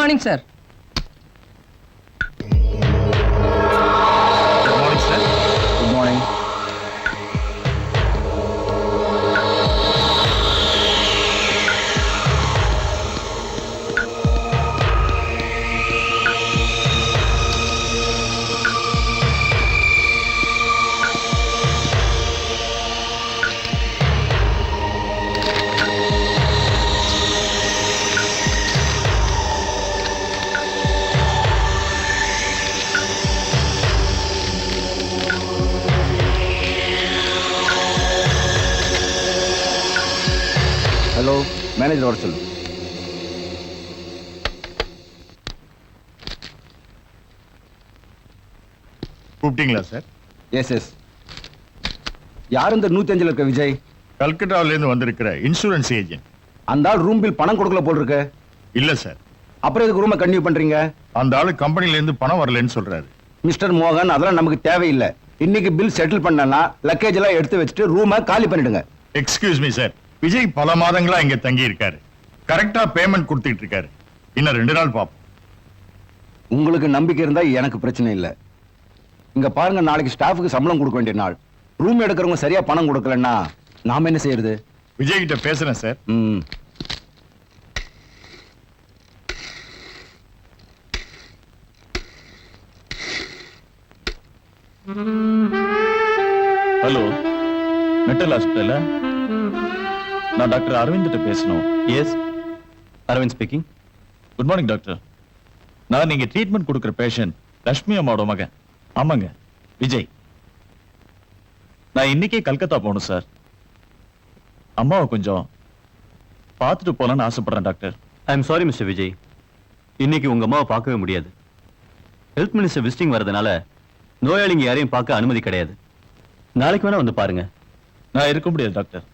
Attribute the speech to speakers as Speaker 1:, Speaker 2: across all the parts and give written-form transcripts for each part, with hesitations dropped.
Speaker 1: Morning sir.
Speaker 2: Good morning sir.
Speaker 3: Good morning. Hello, manager வர சொல்லு.
Speaker 2: கூப்பிட்டீங்களா சார்?
Speaker 3: எஸ். யார் இந்த 105 இருக்க விஜய்?
Speaker 2: கல்கட்டாவில இருந்து வந்திருக்கிற இன்சூரன்ஸ் ஏஜென்ட்.
Speaker 3: அந்த ஆள் ரூம் பில் பணம் கொடுக்கல போல் இருக்கு.
Speaker 2: இல்ல சார்.
Speaker 3: அப்புறம் எதுக்கு ரூமை கன்டினியூ பண்றீங்க?
Speaker 2: அந்த ஆளு கம்பெனில இருந்து பணம் வரலன்னு சொல்றாரு.
Speaker 3: மிஸ்டர் மோகன், அதெல்லாம் நமக்கு தேவையில்லை. இன்னைக்கு பில் செட்டில் பண்ணலாம், லக்கேஜ் எல்லாம் எடுத்து வச்சுட்டு ரூமை காலி பண்ணிடுங்க.
Speaker 2: Excuse me sir. விஜய் பல மாதங்களா இங்க தங்கி இருக்காரு. கரெக்டா பேமெண்ட் கொடுத்துட்டு இருக்காரு. இன்னும் 2 நாள் பாப்போம்.
Speaker 3: உங்களுக்கு நம்பிக்கை இருந்தா எனக்கு பிரச்சனை இல்லை. இங்க பாருங்க, நாளைக்கு ஸ்டாஃபுக்கு சம்பளம் கொடுக்க வேண்டிய நாள். ரூம் எடுக்கிறவங்க சரியா பணம் கொடுக்கலன்னா நாம என்ன செய்யறது?
Speaker 2: விஜய் கிட்ட பேசுறேன் சார்.
Speaker 4: Hello, metal hospital. நான் டாக்டர் அரவிந்த் பேசணும்.
Speaker 5: Yes, Aravind speaking.
Speaker 4: Good morning doctor. நான் நீங்க ட்ரீட்மெண்ட் கொடுக்குற பேஷண்ட் லட்சுமி அம்மாவோட மகன். ஆமாங்க, விஜய். நான் இன்னைக்கே கல்கத்தா போகணும் சார். அம்மாவை கொஞ்சம் பார்த்துட்டு போலான்னு ஆசைப்படுறேன் doctor.
Speaker 5: I am sorry mister Vijay, இன்னைக்கு உங்க அம்மாவை பார்க்கவே முடியாது. ஹெல்த் மினிஸ்டர் விசிட்டிங் வரதுனால நோயாளிங்க யாரையும் பார்க்க அனுமதி கிடையாது. நாளைக்கு வேணா வந்து பாருங்க.
Speaker 4: நான் இருக்க முடியாது டாக்டர்.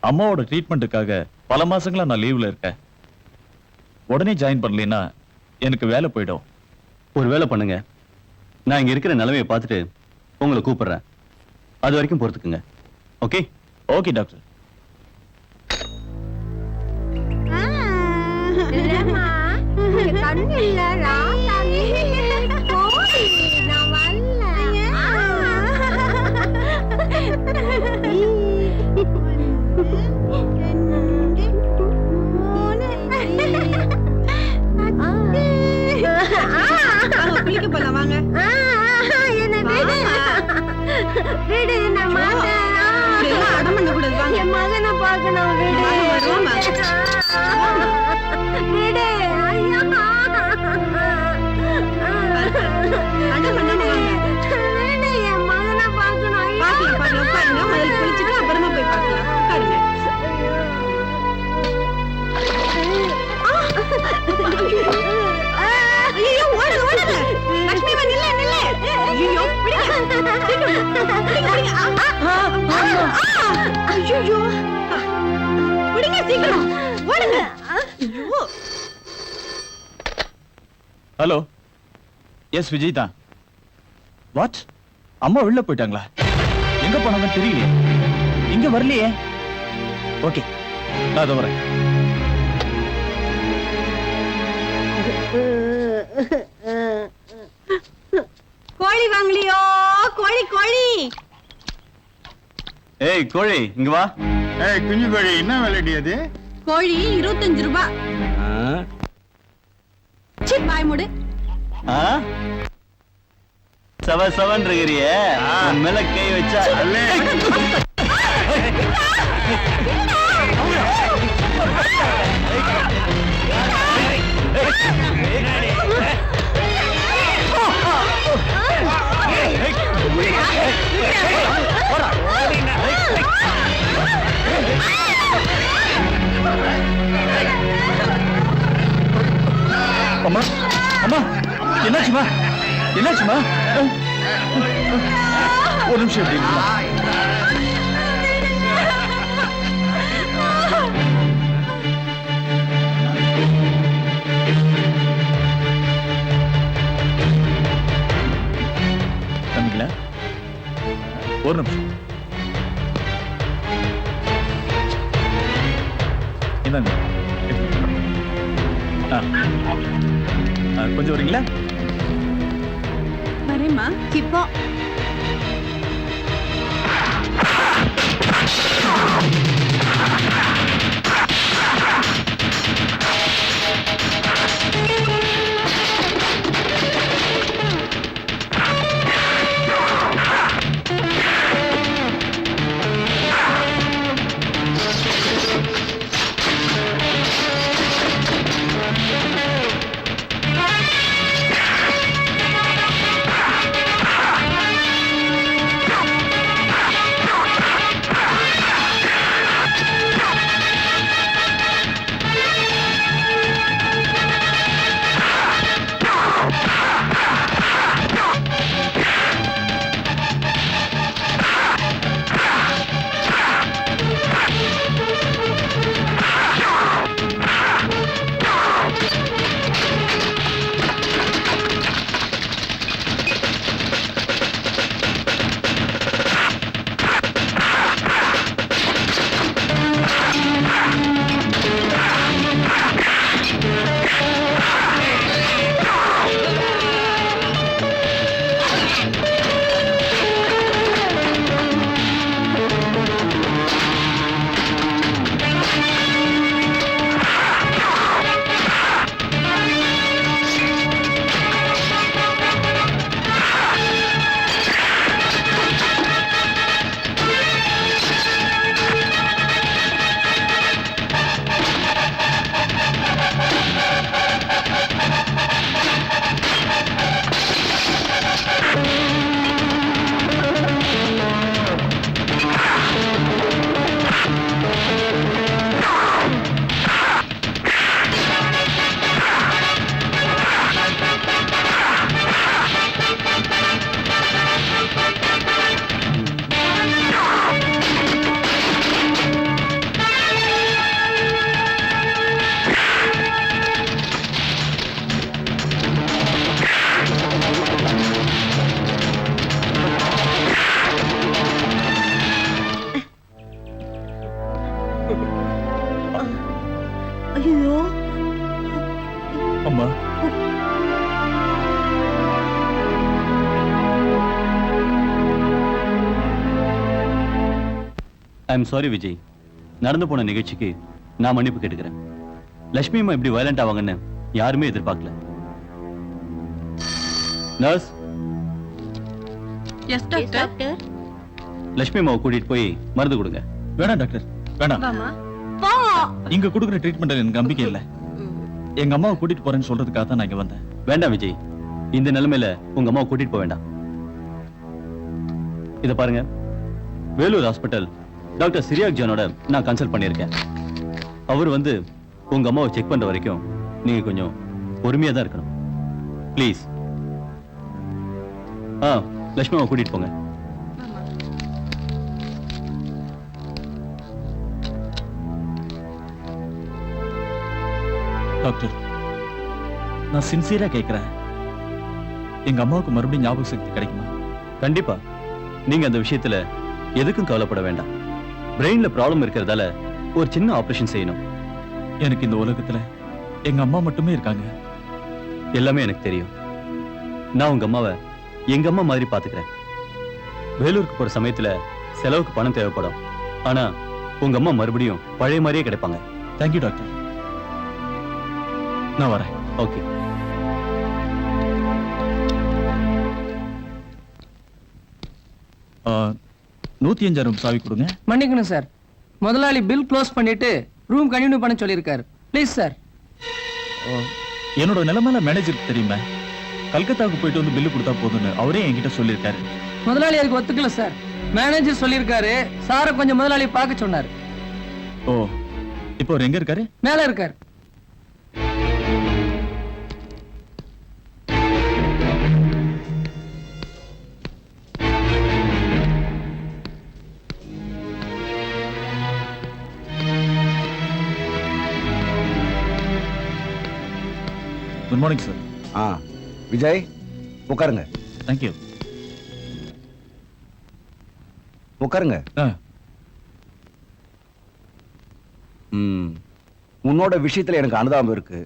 Speaker 4: அம்மாவோட ட்ரீட்மெண்ட்டுக்காக பல மாசங்களா நான் லீவ்ல இருக்கேன். உடனே ஜாயின் பண்ணலைன்னா எனக்கு வேலை போயிடும்.
Speaker 5: ஒரு வேலை பண்ணுங்க, நான் இங்க இருக்கிற நிலைமையை பார்த்துட்டு உங்களை கூப்பிடுறேன். அது வரைக்கும் பொறுத்துக்குங்க. ஓகே?
Speaker 4: Okay doctor.
Speaker 6: குளிக்க போலாம் வாங்க. அடம் பண்ண கூடாது வாங்க.
Speaker 7: என் மகனை பார்க்கணும்.
Speaker 6: அடம் பண்ணாம வாங்க.
Speaker 7: என் மகனை பார்க்கணும்.
Speaker 6: பாக்கலாம் உட்காருங்க. முதல்ல குளிச்சுட்டு அப்புறமா போய் பார்க்கலாம். உட்காருங்க. ஐயோ, ஓடுங்க ஓடுங்க. லட்சுமி அம்மா நில்ல நில்ல. ஐயோ, பிடிங்க. ஐயோ, பிடிங்க சீக்கிரம். ஓடுங்க. ஐயோ.
Speaker 4: ஹலோ, எஸ் விஜய் தான். வாட்? அம்மா வெளில போயிட்டாங்களா? எங்க போனாங்கன்னு தெரியலையே. இங்க வரலையே. ஓகே, நான் அதை வரேன்.
Speaker 6: கோழி வாங்கலையோ? கோழி கோழி.
Speaker 5: ஏய் கோழி, இங்க வா.
Speaker 2: ஏய் குஞ்சு கோழி, என்ன விலைடி அது?
Speaker 6: கோழி 25 ரூபாய். சி பாய் மூடு.
Speaker 5: சவன் இருக்கிறியே, உன் மேல கை வச்சா
Speaker 4: அம்மா, அம்மா, என்னாச்சுமா? என்னாச்சுமா? ஒரு நிமிஷம் எப்படி தம்பிங்களா, ஒரு நிமிஷம். இந்தாங்க. கொஞ்சம் வரீங்களா?
Speaker 6: வரேம்மா.
Speaker 7: இப்போ ஐயோ
Speaker 4: அம்மா,
Speaker 5: ஐம் சாரி விஜய். நடந்து போன நிகழ்ச்சிக்கு நான் மன்னிப்பு கேட்டுக்கிறேன். லட்சுமி அம்மா இப்படி வயலண்ட் ஆவாங்கன்னு யாருமே எதிர்பார்க்கல. Nurse,
Speaker 6: yes doctor.
Speaker 7: Doctor
Speaker 5: Lakshmi அம்மாவை கூட்டிட்டு போய் மருந்து கொடுங்க.
Speaker 4: வேணாம் டாக்டர், வேணாம்.
Speaker 6: வாமா.
Speaker 7: போ
Speaker 4: இங்க கொடுக்குற ட்ரீட்மெண்ட் எனக்கு நம்பிக்கை இல்ல. எங்க அம்மாவை கூட்டிட்டு போறேன்னு சொல்றதுக்காக தான் நான் இங்க வந்தேன்.
Speaker 5: வேண்டாம் விஜய், இந்த நிலைமையில உங்க அம்மாவை கூட்டிட்டு போக வேண்டாம். இத பாருங்க, வேலூர் ஹாஸ்பிட்டல் டாக்டர் சிரியாக் ஜானோட நான் கன்சல்ட் பண்ணியிருக்கேன். அவர் வந்து உங்க அம்மாவை செக் பண்ற வரைக்கும் நீங்க கொஞ்சம் பொறுமையா தான் இருக்கணும். ப்ளீஸ். லட்சுமி அம்மாவை கூட்டிட்டு போங்க.
Speaker 4: டாக்டர், நான் சின்சியரா கேட்கிறேன், எங்க அம்மாவுக்கு மறுபடியும் ஞாபக சக்தி கிடைக்குமா?
Speaker 5: கண்டிப்பா. நீங்க அந்த விஷயத்துல எதுக்கும் கவலைப்பட வேண்டாம். பிரெயின்ல ப்ராப்ளம் இருக்கிறதால ஒரு சின்ன ஆபரேஷன் செய்யணும்.
Speaker 4: எனக்கு இந்த உலகத்துல எங்க அம்மா மட்டுமே இருக்காங்க.
Speaker 5: எல்லாமே எனக்கு தெரியும். நான் உங்க அம்மாவை எங்க அம்மா மாதிரி பாத்துக்கிறேன். வேலூருக்கு போற சமயத்துல செலவுக்கு பணம் தேவைப்படும். ஆனா உங்க அம்மா மறுபடியும் பழைய மாதிரியே கிடைப்பாங்க.
Speaker 4: தேங்க்யூ டாக்டர், நான் வரேன்.
Speaker 5: ஓகே.
Speaker 4: ஆ, 105 சாவி கொடுங்க.
Speaker 1: மன்னிக்கணும் சார், முதலாளி பில் க்ளோஸ் பண்ணிட்டு ரூம் கண்டினியூ பண்ண சொல்லியிருக்காரு. Please sir.
Speaker 4: என்னோட நிலைமையில மேனேஜருக்கு தெரியுமா? கல்கத்தாவுக்கு போயிட்டு வந்து பில்லு கொடுத்தா போதும்னு அவரே என்கிட்ட சொல்லியிருக்காரு.
Speaker 1: முதலாளி அதுக்கு ஒத்துக்கல சார். மேனேஜர் சொல்லியிருக்காரு, சாரை கொஞ்சம் முதலாளி பார்க்க சொன்னாரு.
Speaker 4: ஓ, இப்போ அவர் எங்க இருக்காரு?
Speaker 1: மேல இருக்காரு.
Speaker 4: Good morning sir.
Speaker 3: விஜய், உட்காருங்க.
Speaker 4: தேங்க்யூ.
Speaker 3: உட்காருங்க. உன்னோட விஷயத்துல எனக்கு அனுதாபம் இருக்கு.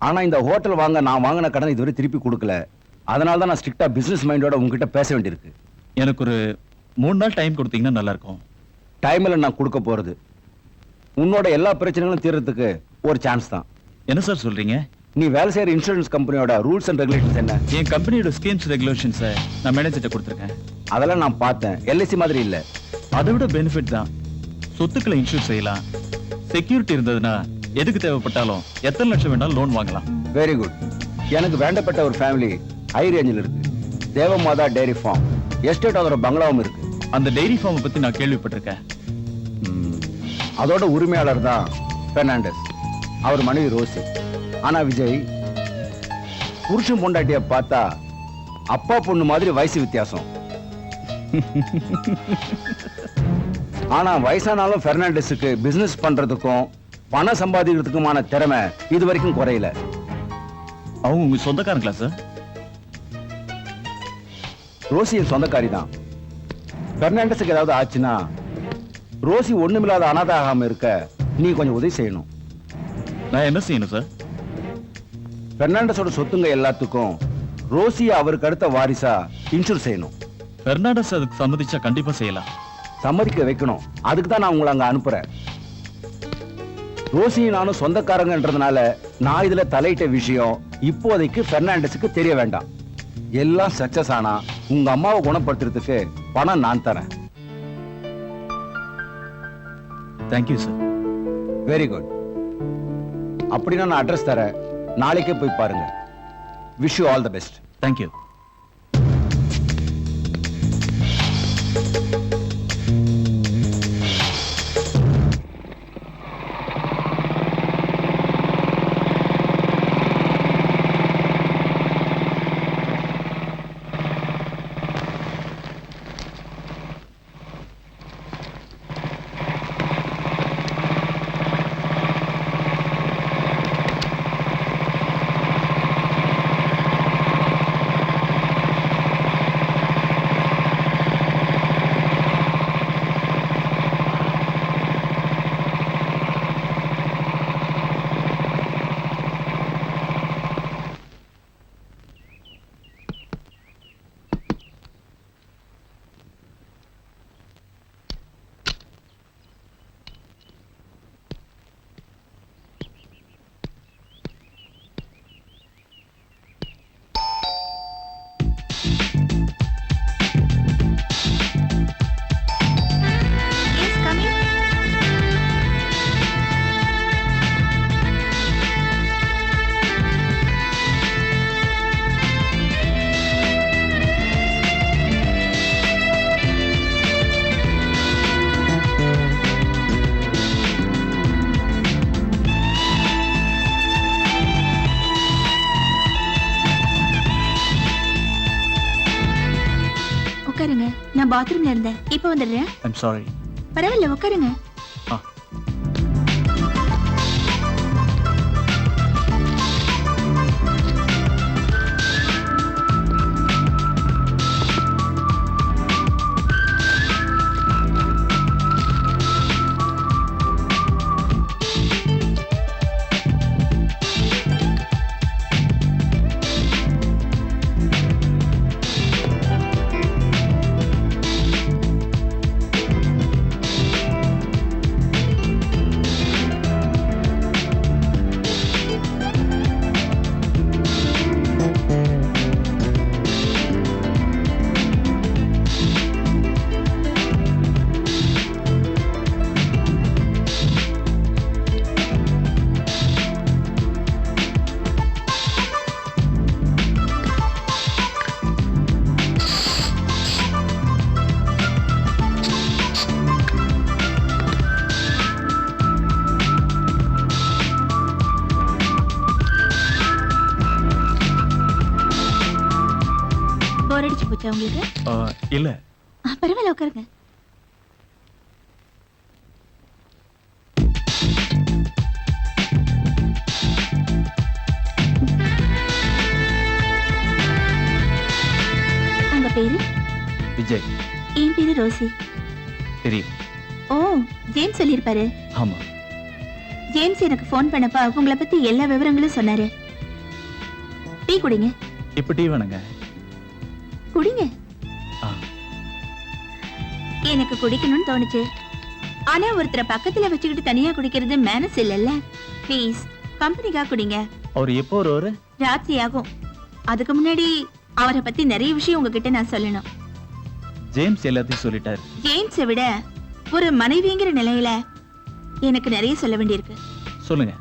Speaker 3: ஆனா இந்த ஹோட்டல் வாங்க நான் வாங்கின கடன் இதுவரை திருப்பி கொடுக்கல. அதனால தான் நான் ஸ்ட்ரிக்டா பிசினஸ் மைண்டோட உங்ககிட்ட பேச வேண்டியிருக்கு.
Speaker 4: எனக்கு ஒரு 3 நாள் டைம் கொடுத்தீங்கன்னா நல்லா இருக்கும்.
Speaker 3: டைம்ல நான் கொடுக்க போறது உன்னோட எல்லா பிரச்சனைகளும் தீர்றதுக்கு ஒரு சான்ஸ் தான்.
Speaker 4: என்ன சார் சொல்றீங்க?
Speaker 3: நீ வேலை செய்யற இன்சூரன்ஸ் கம்பெனியோட ரூல்ஸ் அண்ட் ரெகுலேஷன்ஸ் என்ன?
Speaker 4: என் கம்பெனியோட ஸ்கீம்ஸ் ரெகுலேஷன்ஸை நான் மேனேஜர்கிட்ட கொடுத்துருக்கேன்.
Speaker 3: அதெல்லாம் நான் பார்த்தேன். எல்ஐசி மாதிரி இல்ல.
Speaker 4: அதை விட பெனிஃபிட் தான். சொத்துக்களை இன்சூர் செய்யலாம். செக்யூரிட்டி இருந்ததுன்னா எதுக்கு தேவைப்பட்டாலும் எத்தனை லட்சம் வேணாலும் லோன் வாங்கலாம்.
Speaker 3: Very good. எனக்கு வேண்டப்பட்ட ஒரு ஃபேமிலி ஹை ரேஞ்சில் இருக்கு. தேவமாதா டெய்ரி ஃபார்ம் எஸ்டேட் அதோட பங்களாவும் இருக்கு.
Speaker 4: அந்த டெய்ரி ஃபார்மை பத்தி நான் கேள்விப்பட்டிருக்கேன்.
Speaker 3: அதோட உரிமையாளர் தான் பெர்னாண்டஸ். அவர் மனைவி ரோசி. ஆனா விஜய், புருஷன் பொண்டாட்டிய பார்த்தா அப்பா பொண்ணு மாதிரி வயசு வித்தியாசம். ஆனா வயசானாலும் பெர்னாண்டஸுக்கு பிசினஸ் பண்றதுக்கும் பணம் சம்பாதிக்கிறதுக்குமான திறமை இது வரைக்கும் குறையல.
Speaker 4: அவங்க உங்க சொந்தக்காரங்களா சார்?
Speaker 3: ரோசி என் சொந்தக்காரி தான். பெர்னாண்டஸுக்கு ஏதாவது ஆச்சுன்னா ரோசி ஒண்ணுமில்லாத அனாதை ஆகாம இருக்க நீ கொஞ்சம் உதவி செய்யணும்.
Speaker 4: நான் என்ன செய்யணும் சார்?
Speaker 3: பெர்னாண்டஸோட சொத்துங்க எல்லாத்துக்கும் ரோசியை அவருக்கு அடுத்த வாரிசா இன்சூர் செய்யணும்.
Speaker 4: பெர்னாண்டஸ் அதுக்கு சம்மதிச்சா கண்டிப்பா செய்யலாம்.
Speaker 3: சம்மதிக்க வைக்கணும். அதுக்கு தான் நான் உங்களை அங்க அனுப்புறேன். ரோசியும் நானும் சொந்தக்காரங்கன்றதுனால நான் இதுல தலையிட்ட விஷயம் இப்போதைக்கு பெர்னாண்டஸுக்கு தெரிய வேண்டாம். எல்லாம் சக்சஸ் ஆனா உங்க அம்மாவை குணப்படுத்துறதுக்கு பணம் நான் தரேன்.
Speaker 4: Thank you sir.
Speaker 3: Very good. அப்படின்னா நான் அட்ரஸ் தரேன். நாளைக்கே போய் பாருங்க. Wish you all the best.
Speaker 4: Thank you.
Speaker 6: உட்காருங்க. நான் பாத்ரூம்ல இருந்தேன். இப்ப வந்துடுறேன்.
Speaker 4: I'm sorry.
Speaker 6: பரவாயில்ல, உட்காருங்க.
Speaker 4: ஆ.
Speaker 6: போர் அடிச்சு போச்சா உங்களுக்கு?
Speaker 4: இல்ல.
Speaker 6: பரவாயில்ல, உட்காருங்க. உங்க பேரு?
Speaker 4: விஜய்.
Speaker 6: என் பேரு ரோசி.
Speaker 4: தெரியும்.
Speaker 6: ஓ, ஜேம்ஸ் சொல்லியிருப்பாரு.
Speaker 4: ஆமா.
Speaker 6: ஜேம்ஸ் எனக்கு ஃபோன் பண்ணப்ப உங்களை பத்தி எல்லா விவரங்களும் சொன்னாரு. டீ குடிங்க.
Speaker 4: இப்ப டீ வேணுங்க.
Speaker 6: குடிங்க.
Speaker 4: ஆ.
Speaker 6: எனக்கு குடிக்கணும்னு தோணுச்சு. ஆனா ஒருத்தரை பக்கத்துல வச்சுக்கிட்டு தனியா குடிக்கிறது மேனஸ் இல்லல்ல. ப்ளீஸ் கம்பெனிக்கா குடிங்க.
Speaker 4: அவர் எப்போ வருவாரு?
Speaker 6: ராத்திரி ஆகும். அதுக்கு முன்னாடி அவரை பத்தி நிறைய விஷயம் உங்ககிட்ட நான் சொல்லணும்.
Speaker 4: ஜேம்ஸ் எல்லாத்தையும் சொல்லிட்டாரு.
Speaker 6: ஜேம்ஸை விட ஒரு மனைவிங்கிற நிலையில எனக்கு நிறைய சொல்ல வேண்டியிருக்கு.
Speaker 4: சொல்லுங்க.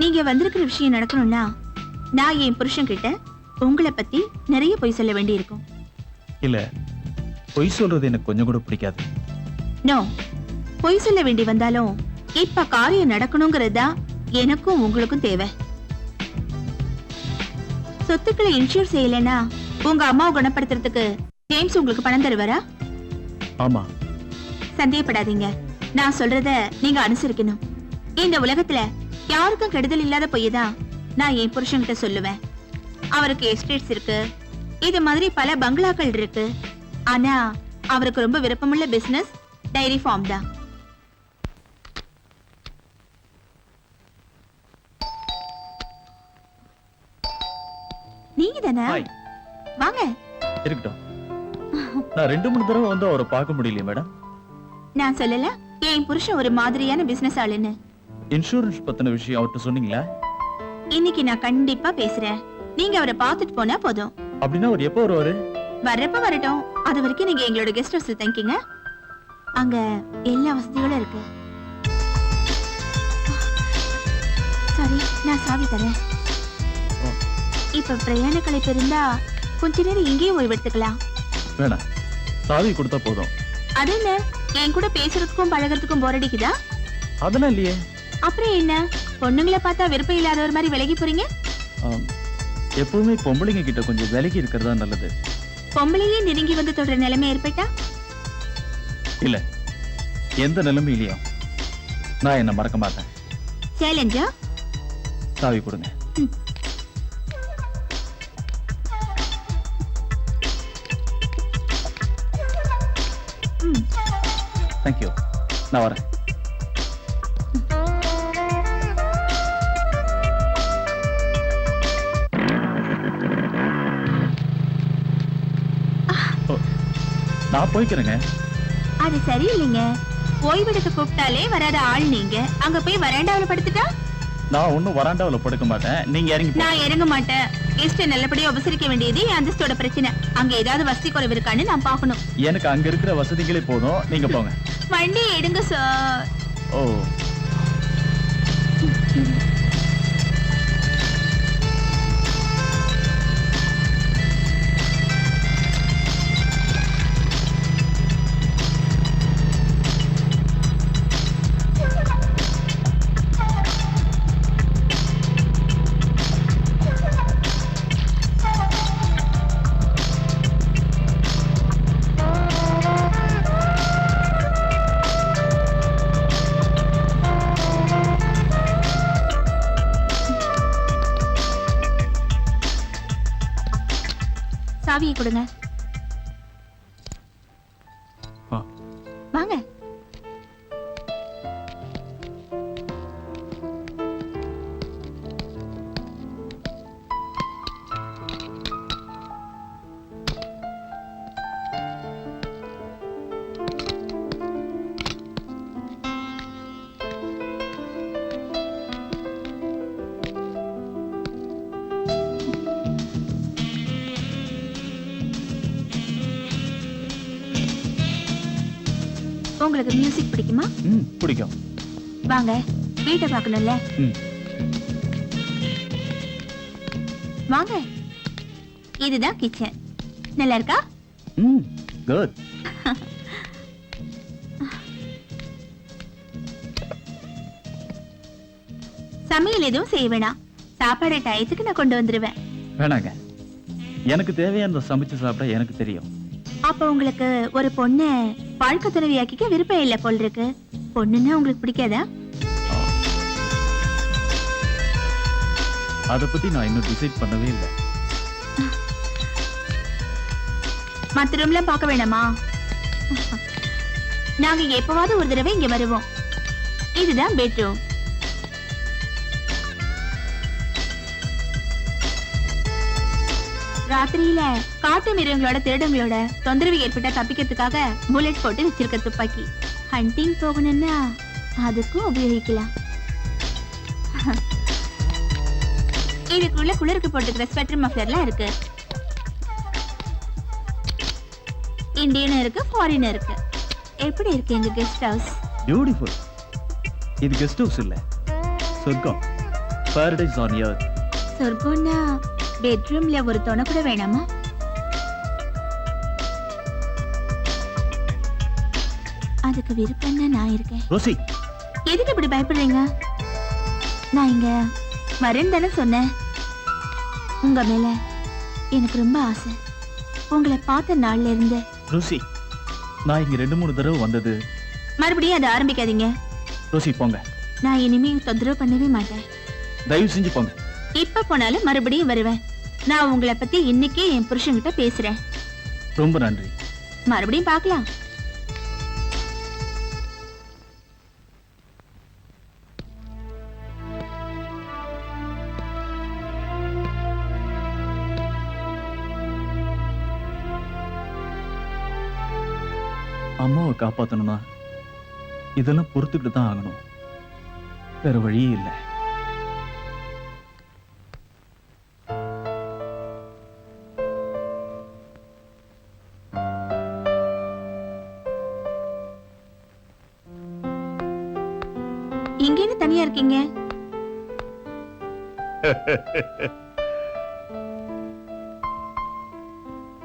Speaker 6: நீங்க வந்திருக்கிற விஷயம் நடக்கணும்னா நான் என் புருஷன் கிட்ட உங்களை பத்தி நிறைய பொய் சொல்ல வேண்டியிருக்கும்.
Speaker 4: இல்ல, பொய் சொல்றது எனக்கு கொஞ்சம் கூட பிடிக்காது.
Speaker 6: நோ, பொய் சொல்ல வேண்டி வந்தாலும் இப்ப காரியம் நடக்கணுங்கிறது தான் எனக்கும் உங்களுக்கும் தேவை. சொத்துக்களை இன்சூர் செய்யலன்னா உங்க அம்மாவை குணப்படுத்துறதுக்கு ஜேம்ஸ் உங்களுக்கு பணம் தருவாரா?
Speaker 4: ஆமா.
Speaker 6: சந்தேகப்படாதீங்க, நான் சொல்றத நீங்க அனுசரிக்கணும். இந்த உலகத்துல யாருக்கும் கெடுதல் இல்லாத பொய் தான் நான் என் புருஷன்கிட்ட சொல்லுவேன். அவருக்கு எஸ்டேட்ஸ் இருக்கு, இது மாதிரி பல பங்களாக்கள் இருக்கு. ஆனா அவருக்கு ரொம்ப விருப்பமுள்ள பிசினஸ் டைரி ஃபார்ம் தான். நீங்க தானே?
Speaker 4: Hi.
Speaker 6: வாங்க.
Speaker 4: இருக்கட்டும். நான் 2-3 தடவை வந்து அவரை பார்க்க முடியலையே மேடம்.
Speaker 6: நான் சொல்லல என் புருஷன் ஒரு மாதிரியான பிசினஸ் ஆளுன்னு.
Speaker 4: இன்சூரன்ஸ் பத்தின விஷயம் அவர்கிட்ட சொன்னீங்களா?
Speaker 6: இன்னைக்கு நான் கண்டிப்பா பேசுறேன். நீங்க அவரை பார்த்துட்டு போனா போதும்.
Speaker 4: அப்படின்னா அவர் எப்போ வருவாரு?
Speaker 6: வர்றப்ப வரட்டும். அது வரைக்கும் நீங்க எங்களோட கெஸ்ட் ஹவுஸ்ல தங்கிங்க. அங்க எல்லா வசதிகளும் இருக்கு. சரி, நான் சாவி தரேன். இப்ப பிரயாண களைப்பு இருந்தா கொஞ்ச நேரம் இங்கேயே ஓய்வு எடுத்துக்கலாம்.
Speaker 4: வேணாம், சாவி கொடுத்தா போதும்.
Speaker 6: அது என்ன, என் கூட பேசுறதுக்கும் பழகிறதுக்கும் போர் அடிக்குதா?
Speaker 4: அதெல்லாம் இல்லையே.
Speaker 6: அப்புறம் என்ன, பொண்ணுங்களை பார்த்தா விருப்பம் இல்லாதவர் மாதிரி விலகி போறீங்க?
Speaker 4: ஆம், எப்பவுமே பொம்பளைங்க கிட்ட கொஞ்சம் விலகி இருக்கிறதா நல்லது.
Speaker 6: பொம்பளையே நெருங்கி வந்து தொடர நிலைமை ஏற்பட்டா?
Speaker 4: இல்ல, எந்த நிலைமையிலையும் நான் என்ன மறக்க மாட்டேன்.
Speaker 6: சேலஞ்சா?
Speaker 4: சாவி கொடுங்க. தேங்க்யூ, நான் வரேன். நான் போய்க்கிறேங்க.
Speaker 6: அது சரியில்லைங்க. ஓய்வெடுக்க கூப்பிட்டாலே வராத ஆள் நீங்க. அங்க போய் வராண்டாவில படுத்துட்டா?
Speaker 4: நான் ஒண்ணும் வராண்டாவில படுக்க மாட்டேன். நீங்க இறங்கி
Speaker 6: நான் இறங்க மாட்டேன். கெஸ்ட நல்லபடியா உபசரிக்க வேண்டியது என் அந்தஸ்தோட பிரச்சனை. அங்க ஏதாவது வசதி குறைவு இருக்கான்னு நான் பார்க்கணும்.
Speaker 4: எனக்கு அங்க இருக்கிற வசதிகளே போதும். நீங்க போங்க.
Speaker 6: வண்டி எடுங்க சார்.
Speaker 4: ஓ,
Speaker 6: சாவியை கொடுங்க.
Speaker 4: ஆ.
Speaker 6: வாங்க. உங்களுக்கு மியூசிக் பிடிக்குமா?
Speaker 4: பிடிக்கும்.
Speaker 6: வாங்க, வீட்டை பார்க்கணும்ல. வாங்க, இதுதான் கிச்சன். நல்லா இருக்கா?
Speaker 4: குட்.
Speaker 6: சமையல் எதுவும் செய்ய வேணாம். சாப்பாடு டயத்துக்கு நான் கொண்டு வந்துருவேன்.
Speaker 4: வேணாங்க, எனக்கு தேவையான சமைச்சு சாப்பிட எனக்கு தெரியும்.
Speaker 6: அப்ப உங்களுக்கு ஒரு பொண்ணு வாழ்க்கை துணைவியாக்கிக்க விருப்பம் இல்ல போல் இருக்கு. பொண்ணுன்னா உங்களுக்கு பிடிக்காதா?
Speaker 4: அத பத்தி நான் இன்னும் டிசைட் பண்ணவே இல்லை.
Speaker 6: மத்த ரூம்ல பார்க்க வேணாமா? நாங்க இங்க எப்பவாவது ஒரு தடவை இங்க வருவோம். இதுதான் பெட்ரூம். ராத்திரியில காட்டு மிருகங்களோட திருடங்களோட தொந்தரவு ஏற்பட்டா தப்பிக்கிறதுக்காக புல்லட் போட்டு வச்சிருக்க துப்பாக்கி. ஹண்டிங் போகணும்னா அதுக்கும் உபயோகிக்கலாம். இதுக்குள்ள குளிருக்கு போட்டுக்கிற ஸ்வெட்டர் மஃப்ளர்லாம் இருக்கு. இந்தியன் இருக்கு, ஃபாரின் இருக்கு. எப்படி இருக்கு எங்க கெஸ்ட் ஹவுஸ்?
Speaker 4: பியூட்டிஃபுல். இது கெஸ்ட் ஹவுஸ் இல்ல, சொர்க்கம். Paradise on earth.
Speaker 6: சொர்க்கம்னா பெட்ரூம்ல ஒரு துணை கூட வேணாமா? அதுக்கு விருப்பம் தான் நான் இருக்கேன்.
Speaker 4: ரோசி,
Speaker 6: எதுக்கு இப்படி பயப்படுறீங்க? நான் இங்க வரேன்னு தானே சொன்னேன். உங்க மேல எனக்கு ரொம்ப ஆசை. உங்களை பார்த்த நாள்ல இருந்து.
Speaker 4: ரோசி, நான் இங்க 2-3 தடவை வந்தது.
Speaker 6: மறுபடியும் அதை ஆரம்பிக்காதீங்க.
Speaker 4: ரோசி போங்க,
Speaker 6: நான் இனிமே தொந்தரவு பண்ணவே மாட்டேன்.
Speaker 4: தயவு செஞ்சு போங்க.
Speaker 6: இப்ப போனாலும் மறுபடியும் வருவேன். நான் உங்களை பத்தி இன்னைக்கே என் புருஷன்கிட்ட பேசுறேன்.
Speaker 4: ரொம்ப நன்றி.
Speaker 6: மறுபடியும் பார்க்கலாம்.
Speaker 4: அம்மாவை காப்பாத்தணும்னா இதெல்லாம் பொறுத்துக்கிட்டு தான் ஆகணும். வேற வழியே இல்லை.
Speaker 6: இங்க என்ன தனியா இருக்கீங்க?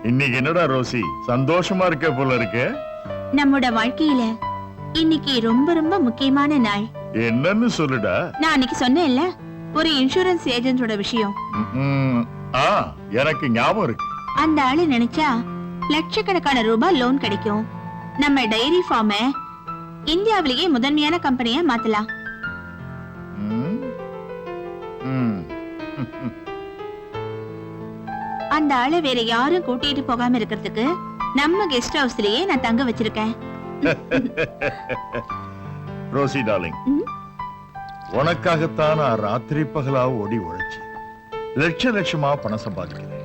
Speaker 2: இன்னைக்கு என்னடா ரோசி சந்தோஷமா இருக்க போல இருக்கு?
Speaker 6: நம்மோட வாழ்க்கையில இன்னைக்கு ரொம்ப ரொம்ப முக்கியமான நாள்.
Speaker 2: என்னன்னு சொல்லுடா.
Speaker 6: நான் அன்னைக்கு சொன்னேன்ல, ஒரு இன்சூரன்ஸ் ஏஜென்ட்டோட விஷயம்.
Speaker 2: ம்ம். ஆ, எனக்கு ஞாபகம் இருக்கு.
Speaker 6: அந்த ஆளு நினைச்சா லட்சக்கணக்கான ரூபாய் லோன் கிடைக்கும். நம்ம டைரி ஃபார்ம இந்தியாவிலேயே முதன்மையான கம்பெனியா மாத்தலாம்.
Speaker 2: ம். ம்.
Speaker 6: அந்த ஆளை வேற யாரும் கூட்டிட்டு போகாம இருக்கிறதுக்கு நம்ம கெஸ்ட் ஹவுஸ்லயே நான் தங்க வச்சிருக்கேன்.
Speaker 2: ரோசி டார்லிங்,
Speaker 6: ம்?
Speaker 2: உனக்காகத்தான் நான் ராத்திரி பகலா ஓடி உழைச்சு லட்சமா பணம் சம்பாதிக்கிறேன்.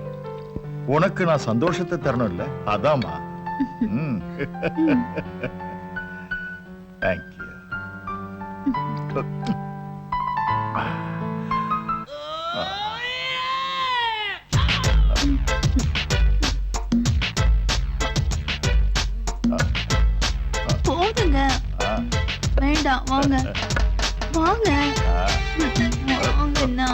Speaker 2: உனக்கு நான் சந்தோஷத்தை தரணும் இல்ல, அதாமா. தேங்க்யூ.
Speaker 6: போதுங்க, வேண்டாம், வாங்க வாங்க வாங்கண்ணா.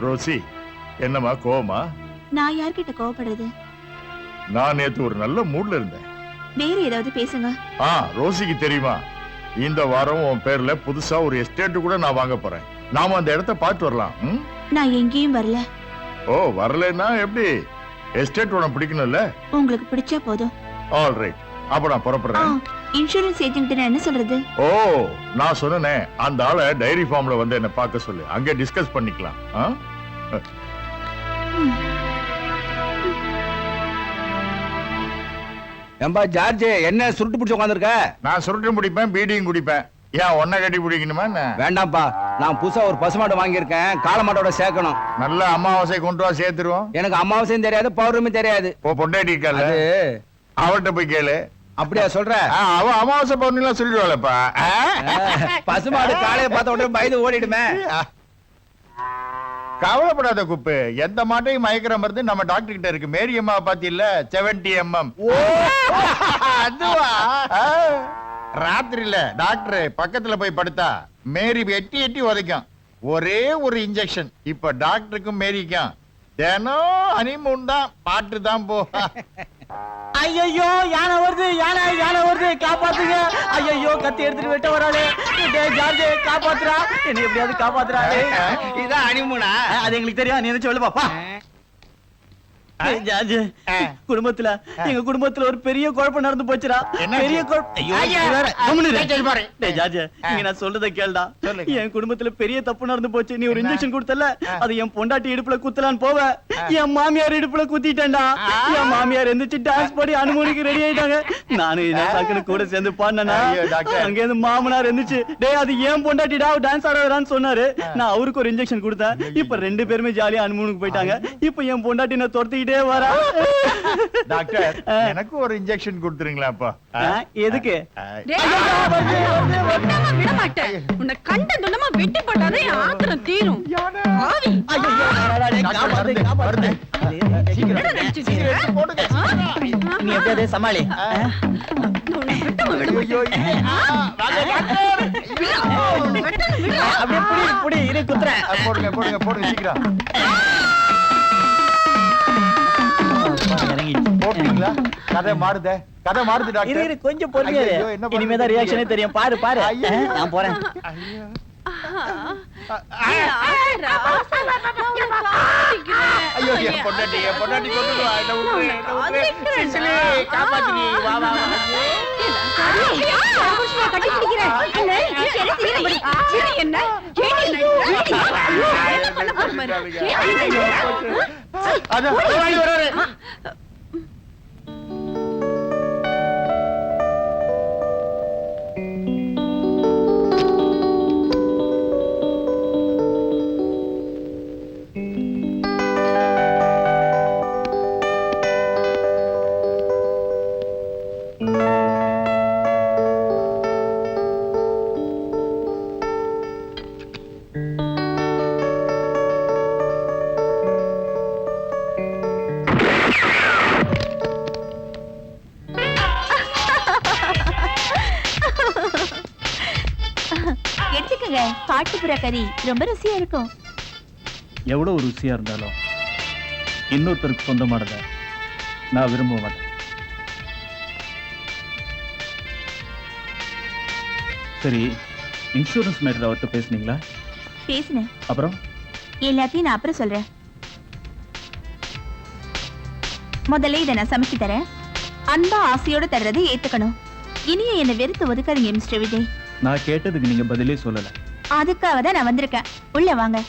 Speaker 2: ரோசி, என்னம்மா கோவமா?
Speaker 6: நான் யார்கிட்ட கோவப்படுறது?
Speaker 2: நான் நேத்து ஒரு நல்ல மூட்ல இருந்தேன்.
Speaker 6: வேற ஏதாவது பேசுங்க.
Speaker 2: ரோசிக்கு தெரியுமா, இந்த வாரம் உன் பேர்ல புதுசா ஒரு எஸ்டேட் கூட நான் வாங்க போறேன். நாம அந்த இடத்தை பார்த்து வரலாம். ம்?
Speaker 6: நான் எங்கேயும் வரல.
Speaker 2: ஓ, வரலன்னா எப்படி? எஸ்டேட் உனக்கு பிடிக்கணும்ல?
Speaker 6: உங்களுக்கு பிடிச்சா போதும்.
Speaker 2: ஆல் ரைட், அப்ப நான் புறப்படுறேன்.
Speaker 6: இன்சூரன்ஸ் ஏஜென்ட் என்ன சொல்றது?
Speaker 2: ஓ, நான் சொன்னேனே, அந்த ஆளை டைரி ஃபார்ம்ல வந்து என்ன பார்க்க சொல்லு, அங்க டிஸ்கஸ் பண்ணிக்கலாம்.
Speaker 3: ஏம்பா ஜார்ஜ் என்ன சுருட்டு பிடிச்சு உட்காந்துருக்க?
Speaker 2: நான் சுருட்டும் குடிப்பேன், பீடியும் குடிப்பேன். ஏன் ஒன்ன கட்டி பிடிக்கணுமா என்ன?
Speaker 3: வேண்டாம்ப்பா, நான் புதுசா ஒரு பசுமாடு வாங்கியிருக்கேன், காளமாட்டோட சேர்க்கணும்.
Speaker 2: நல்ல அமாவாசை கொண்டு வா, சேர்த்துருவோம்.
Speaker 3: எனக்கு அமாவாசையும் தெரியாது, பௌர்ணமி தெரியாது.
Speaker 2: பொண்டாட்டி இருக்கால,
Speaker 3: அது
Speaker 2: அவர்கிட்ட போய் கேளு.
Speaker 3: அப்படியா சொல்ற?
Speaker 2: அவ அமாவாசை பௌர்ணமி சொல்லிடுவாளப்பா.
Speaker 3: பசுமாடு காலையை பார்த்த உடனே பயந்து ஓடிடுமே.
Speaker 2: கவலைப்படாத குப்பு, எந்த மாட்டையும் மயக்கிற மருந்து நம்ம டாக்டர் கிட்ட இருக்கு. மேரி அம்மா பாத்தியில்ல, 70 mm. அதுவா? ராத்திரில டாக்டர் பக்கத்துல போய் படுத்தா மேரி எட்டி எட்டி உதைக்கும். ஒரே ஒரு இன்ஜெக்ஷன். இப்ப டாக்டருக்கும் மேரிக்கும் தினம் ஹனிமூன் தான், பாட்டு தான் போ.
Speaker 4: ஐயோ யானை வருது, யானை வருது, காப்பாத்துங்க. ஐயோ கத்தி எடுத்துட்டு வெட்ட வராளே. டேய் ஜார்ஜ் காப்பாத்துறா, என்ன எப்படியாவது காப்பாத்துறா.
Speaker 3: இதான் அனிமுனா?
Speaker 4: அது எங்களுக்கு தெரியும், நீ என்ன சொல்லு பாப்பா. ஜார்ஜ், குடும்பத்துல எங்க குடும்பத்துல ஒரு பெரிய குழப்பம் நடந்து போச்சுடா.
Speaker 2: என்னாச்சு?
Speaker 4: பெரிய குழப்பம். ஐயோ
Speaker 2: ஐயா,
Speaker 4: நீ வேற. கம்முனு இரு.
Speaker 2: சரி, பாரு.
Speaker 4: டேய் ஜார்ஜ், நீங்க நான் சொல்றத கேளுடா.
Speaker 2: சொல்லுங்க.
Speaker 4: என் குடும்பத்துல பெரிய தப்பு நடந்து போச்சு. நீ ஒரு
Speaker 2: என்ன?
Speaker 4: இன்ஜெக்ஷன் கொடுத்தல, அது என் பொண்டாட்டி இடுப்புல குத்தலான்னு போவ, என் மாமியார் இடுப்புல குத்திட்டேன்டா. என் மாமியார் எந்திரிச்சு டான்ஸ் பாடி அனுமதிக்கு ரெடி ஆயிட்டாங்க. நானும் என்ன சாக்குன்னு கூட சேர்ந்து பாடினா,
Speaker 2: ஐயோ, டாக்டர்.
Speaker 4: அங்க இருந்து மாமனார் எந்திரிச்சு, டேய் அது ஏன் பொண்டாட்டிடா, டான்ஸ் ஆடுறான்னு சொன்னாரு. நான் அவருக்கு ஒரு இன்ஜெக்ஷன் கொடுத்தேன். இப்ப 2 பேருமே ஜாலியா அனுமதிக்கு போயிட்டாங்க. இப்ப என் பொண்டாட்டி நான் துரத்திக்கிட்டே வரா.
Speaker 2: டாக்டர், எனக்கு ஒரு இன்ஜெக்ஷன் கொடுத்துருங்களா?
Speaker 4: எதுக்கு?
Speaker 7: விட மாட்டேன். உன்னை கண்ட துண்டமா வெட்டி போட்டாதான் என் ஆத்திரம் தீரும். ஆவி. என்னடா நினைச்சிட்டு இருக்க?
Speaker 4: நீ எப்படியாவது சமாளி.
Speaker 7: உன்னை வெட்டாம விட மாட்டேன்.
Speaker 4: அப்படியே புடி இரு குத்துறேன்.
Speaker 2: போடுங்க சீக்கிரம். போட்டீங்களா? கதை மாறுது
Speaker 4: இரு
Speaker 2: டாக்டர்.
Speaker 4: கொஞ்சம் பொறுமையா
Speaker 2: ஐயோ, என்ன பண்றது?
Speaker 4: இனிமேதான் ரியாக்ஷனே தெரியும். பாரு
Speaker 2: ஐயோ.
Speaker 4: நான் போறேன்.
Speaker 2: ஐயோ, என் பொண்டாட்டி கொண்டு வா. என்ன விட்டுரு. சிசிலி, காப்பாத்துடி. வா.
Speaker 7: கட்டி பிடிக்கிறேன். என்ன
Speaker 2: அதான், வராரு.
Speaker 6: எடுத்துக்கங்க, காட்டுப்புற கறி ரொம்ப ருசியா இருக்கும்.
Speaker 4: எவ்வளவு ருசியா இருந்தாலும் இன்னொருத்தருக்கு சொந்தமானத நான் விரும்ப மாட்டேன். சரி, இன்சூரன்ஸ் மேட்டர் அவர்கிட்ட பேசுனீங்களா?
Speaker 6: பேசுனேன்.
Speaker 4: அப்புறம்
Speaker 6: எல்லாத்தையும் நான் அப்புறம் சொல்றேன். முதல்ல இதை நான் சமைச்சு தரேன். அன்பா ஆசையோட தர்றதை ஏத்துக்கணும். இனிய என்னை வெறுத்து ஒதுக்காதீங்க மிஸ்டர் விஜய்.
Speaker 4: நான் கேட்டதுக்கு நீங்க பதிலே சொல்லல.
Speaker 6: அதுக்காக தான் நான் வந்திருக்கேன். உள்ள வாங்க.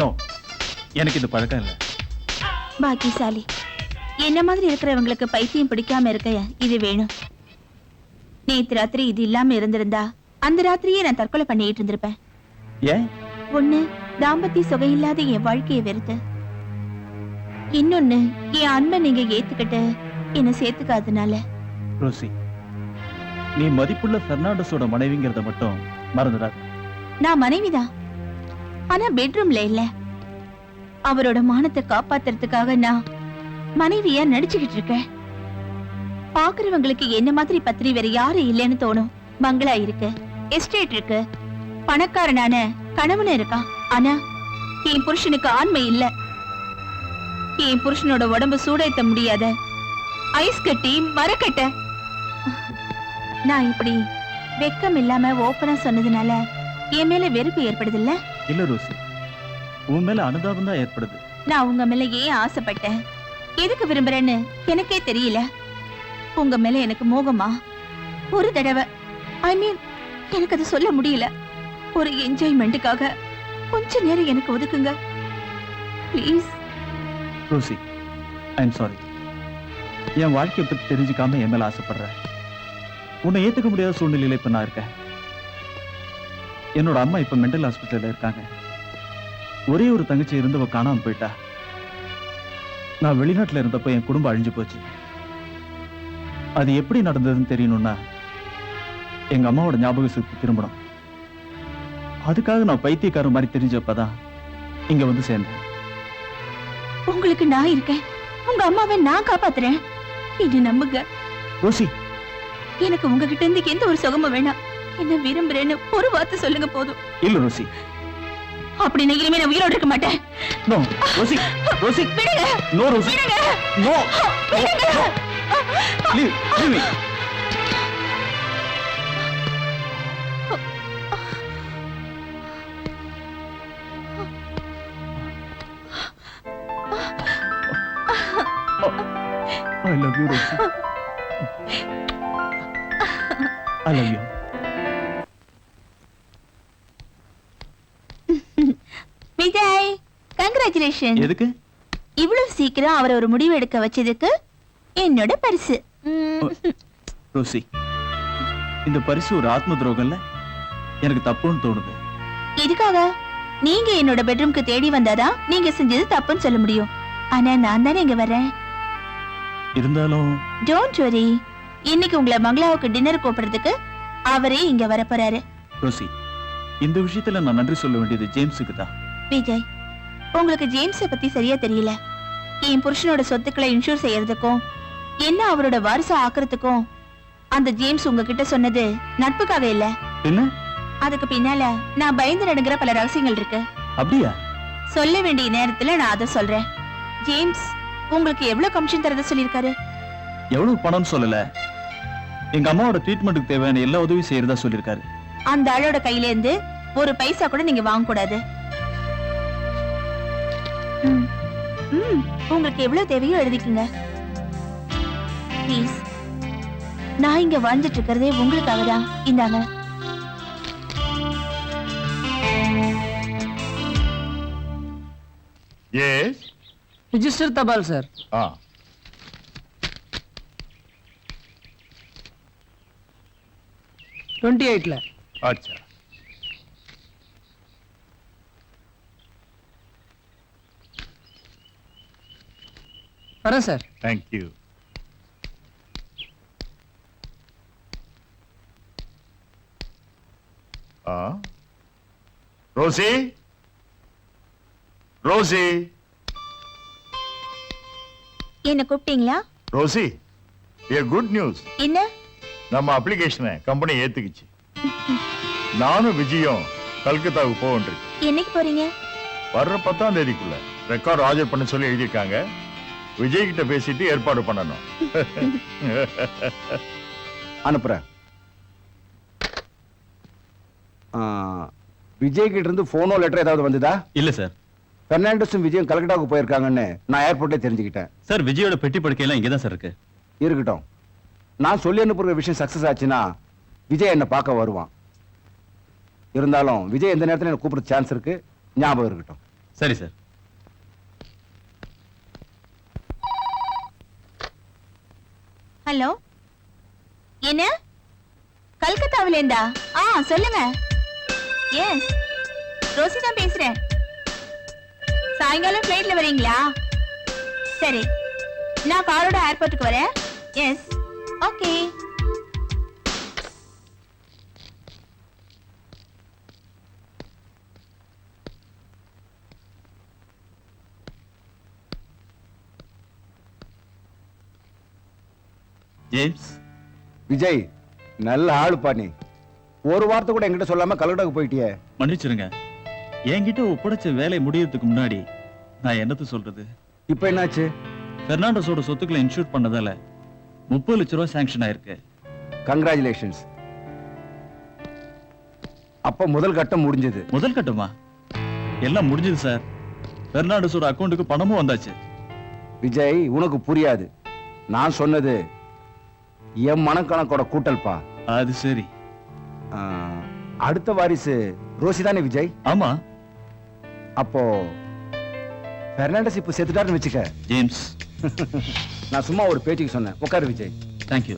Speaker 4: நோ, எனக்கு இது பழக்கம் இல்லை.
Speaker 6: பாக்கியசாலி. என்ன மாதிரி இருக்கிறவங்களுக்கு பைத்தியம் பிடிக்காம இருக்க இது வேணும். நேத்து ராத்திரி இது இல்லாம இருந்திருந்தா அந்த ராத்திரியே நான் தற்கொலை பண்ணிட்டு இருந்திருப்பேன்.
Speaker 4: ஏன்?
Speaker 6: ஒண்ணு, தாம்பத்திய சுகம் இல்லாத என் வாழ்க்கையை வெறுத்து. இன்னொன்னு, என் அன்பை நீங்க ஏத்துக்கிட்டு என்ன சேர்த்துக்காதனால.
Speaker 4: ரோசி, நீ மதிப்புள்ள பெர்னாண்டஸோட மனைவிங்கிறத மட்டும் மறந்துடாத.
Speaker 6: நான் மனைவிதான், ஆனா பெட்ரூம்ல இல்ல. அவரோட மானத்தை காப்பாத்துறதுக்காக நான் மனைவியா நடிச்சுக்கிட்டு இருக்கேன். பாக்குறவங்களுக்கு என்ன மாதிரி பத்திரி வேற யாரும் இல்லைன்னு தோணும். பங்களா இருக்கு, எஸ்டேட் இருக்கு, பணக்காரனான கணவன் இருக்கான். ஆனா என் புருஷனுக்கு ஆண்மை இல்ல. என் புருஷனோட உடம்பு சூடேத்த முடியாத ஐஸ் கட்டி மரக்கட்ட. நான் இப்படி வெக்கம் இல்லாம ஓப்பனா சொன்னதுனால என் மேல வெறுப்பு ஏற்படுது.
Speaker 4: இல்ல ரோசி, உன் மேல அனுதாபம் தான் ஏற்படுது.
Speaker 6: நான் உங்க மேல ஏன் ஆசைப்பட்டேன், எதுக்கு விரும்புறேன்னு எனக்கே தெரியல. உங்க மேல எனக்கு மோகமா? ஒரு தடவை, ஐ மீன், எனக்கு அது சொல்ல முடியல. ஒரு என்ஜாய்மெண்ட்டுக்காக கொஞ்ச நேரம் எனக்கு ஒதுக்குங்க please.
Speaker 4: Rosie, I am sorry. என் வாழ்க்கையை பத்தி தெரிஞ்சுக்காம என் மேல ஆசைப்படுறேன். உன்னை ஏத்துக்க முடியாத சூழ்நிலையில இப்ப நான் இருக்கேன். என்னோட அம்மா இப்ப மென்டல் ஹாஸ்பிட்டல்ல இருக்காங்க. ஒரே ஒரு தங்கச்சி இருந்தவ காணாம போயிட்டா. நான் வெளிநாட்டுல இருந்தப்ப என் குடும்பம் அழிஞ்சு போச்சு. அது எப்படி நடந்ததுன்னு தெரியணும்னா எங்க அம்மாவோட ஞாபக சக்தி திரும்பணும். அதுக்காக நான் பைத்தியக்காரன் மாதிரி தெரிஞ்சப்பதான் இங்க வந்து சேர்ந்தேன்.
Speaker 6: உங்களுக்கு நான் இருக்கேன், உங்க அம்மாவை நான் காப்பாத்துறேன். இது நம்புங்க
Speaker 4: ரோசி.
Speaker 6: எனக்கு உங்ககிட்ட இருந்து எந்த ஒரு சுகமும் வேணாம். என்ன விரும்புறேன்னு ஒரு வார்த்தை சொல்லுங்க போதும்.
Speaker 4: இல்ல ரோசி,
Speaker 6: அப்படின்னு இனிமே நான் உயிரோடு இருக்க மாட்டேன்.
Speaker 4: நோ ரோசி, ரோசி
Speaker 6: விடுங்க,
Speaker 4: நோ ரோசி,
Speaker 6: விடுங்க,
Speaker 4: நோ
Speaker 6: விடுங்க.
Speaker 4: Leave me. I love you, Rosie. I love you.
Speaker 6: Vijay, congratulation.
Speaker 4: எதுக்கு?
Speaker 6: இவ்வளவு சீக்கிரம் அவரை ஒரு முடிவு எடுக்க வச்சதுக்கு என்னோட பரிசு.
Speaker 4: ரோசி, இந்த பரிசு ஒரு ஆத்ம துரோகம்ல. எனக்கு தப்புன்னு தோணுது.
Speaker 6: இதுக்காக நீங்க என்னோட பெட்ரூம்க்கு தேடி வந்தாதான் நீங்க செஞ்சது தப்புன்னு சொல்ல முடியும். ஆனா நான் தானே இங்க வரேன்.
Speaker 4: இருந்தாலும்
Speaker 6: டோன்ட் வரி, இன்னைக்கு உங்களை பங்களாவுக்கு டின்னர் கூப்பிடுறதுக்கு அவரே இங்க வர போறாரு.
Speaker 4: ரோசி, இந்த விஷயத்துல நான் நன்றி சொல்ல வேண்டியது ஜேம்ஸுக்கு தான்.
Speaker 6: விஜய், உங்களுக்கு ஜேம்ஸ பத்தி சரியா தெரியல. என் புருஷனோட சொத்துக்களை இன்சூர் செய்யறதுக்கும் என்ன அவரோட வாரிசா ஆக்குறதுக்கும் அந்த ஜேம்ஸ் உங்ககிட்ட சொன்னது நட்புக்காக இல்ல.
Speaker 4: என்ன?
Speaker 6: அதுக்கு பின்னால நான் பயந்து நடுங்கிற பல ரகசியங்கள் இருக்கு.
Speaker 4: அப்படியா?
Speaker 6: சொல்ல வேண்டிய நேரத்துல நான் அதை சொல்றேன். ஜேம்ஸ் உங்களுக்கு எவ்வளவு கமிஷன் தரத சொல்லிருக்காரு?
Speaker 4: எவ்வளவு பணம் சொல்லல. எங்க அம்மாவோட ட்ரீட்மெண்ட்டுக்கு தேவையான எல்லா உதவி செய்யறதா சொல்லிருக்காரு.
Speaker 6: அந்த ஆளோட கையில இருந்து ஒரு பைசா கூட நீங்க வாங்க கூடாது. உங்களுக்கு எவ்வளவு தேவையோ எழுதிக்குங்க ப்ளீஸ். நான் இங்க வாழ்ந்துட்டு இருக்கிறதே உங்களுக்காக தான். இந்தாங்க.
Speaker 2: எஸ்.
Speaker 1: ரிஜிஸ்டர் தபால் சார்.
Speaker 2: ஆ,
Speaker 1: 28ல.
Speaker 2: அச்சா.
Speaker 1: வரேன் sir.
Speaker 2: Thank you. Rosy, Rosy,
Speaker 6: என்ன கூப்பிட்டீங்களா?
Speaker 2: Rosy, a good news.
Speaker 6: என்ன?
Speaker 2: நம்ம அப்ளிகேஷனை கம்பெனி ஏத்துக்குச்சு. நானும் விஜயும் கல்கத்தாவுக்கு போகின்றோம்.
Speaker 6: என்னைக்கு போறீங்க?
Speaker 2: வர்ற 10ஆம் தேதிக்குள்ள ரெக்கார்ட் ஆஜர் பண்ண சொல்லி எழுதியிருக்காங்க. விஜய் கிட்ட பேசிட்டு ஏற்பாடு பண்ணணும்.
Speaker 3: அனுப்புறேன். விஜய் கிட்ட இருந்து போனோ லெட்டர் ஏதாவது வந்ததா?
Speaker 5: இல்ல சார்.
Speaker 3: பெர்னாண்டஸும் விஜயும் கல்கட்டாவுக்கு போயிருக்காங்கன்னு நான் ஏர்போர்ட்டே தெரிஞ்சுக்கிட்டேன்.
Speaker 5: சார், விஜயோட பெட்டி படுக்கையெல்லாம் இங்கதான் சார் இருக்கு.
Speaker 3: இருக்கட்டும். நான் சொல்லி அனுப்புற விஷயம் சக்சஸ் ஆச்சுன்னா விஜய் என்ன பார்க்க வருவான். இருந்தாலும் விஜய் எந்த நேரத்துல என்ன கூப்பிட சான்ஸ் இருக்கு, ஞாபகம் இருக்கட்டும்.
Speaker 5: சரி சார்.
Speaker 6: ஹலோ, என்ன? கல்கத்தாவில இருந்தா? சொல்லுங்க. எஸ், ரோசி தான் பேசுறேன். சாயங்காலம் ஃபிளைட்ல வரீங்களா? சரி, நான் காரோட ஏர்போர்ட்டுக்கு வரேன். S, okay.
Speaker 4: ஜேம்ஸ்,
Speaker 3: விஜய் நல்ல ஆளுப்பா நீ. ஒரு வார்த்தை கூட என்கிட்ட சொல்லாம கல்கட்டாக்கு போயிட்டியே.
Speaker 4: மன்னிச்சிருங்க. என்கிட்ட ஒப்படைச்ச வேலை முடியறதுக்கு முன்னாடி நான் என்னத்த சொல்றது?
Speaker 3: இப்ப என்னாச்சு?
Speaker 4: பெர்னாண்டஸோட சொத்துக்களை இன்சூர் பண்ணதால 30 லட்ச ரூபாய் சாங்ஷன் ஆயிருக்கு.
Speaker 3: கங்க்ராச்சுலேஷன்ஸ். அப்ப முதல் கட்டம் முடிஞ்சது.
Speaker 4: முதல் கட்டமா? எல்லாம் முடிஞ்சது சார். பெர்னாண்டஸோட அக்கவுண்ட்டுக்கு பணமும் வந்தாச்சு.
Speaker 3: விஜய் உனக்கு புரியாது. நான் சொன்னது என் மனக்கணக்கோட கூட்டல்பா.
Speaker 4: அது சரி.
Speaker 3: அடுத்த வாரிசு ரோசி தானே விஜய்?
Speaker 4: ஆமா.
Speaker 3: அப்போ பெர்னாண்டஸ் இப்ப செத்துட்டாருன்னு வச்சுக்க.
Speaker 4: ஜேம்ஸ்,
Speaker 3: நான் சும்மா ஒரு பேச்சுக்கு சொன்னேன். உட்காரு விஜய்.
Speaker 4: தேங்க்யூ.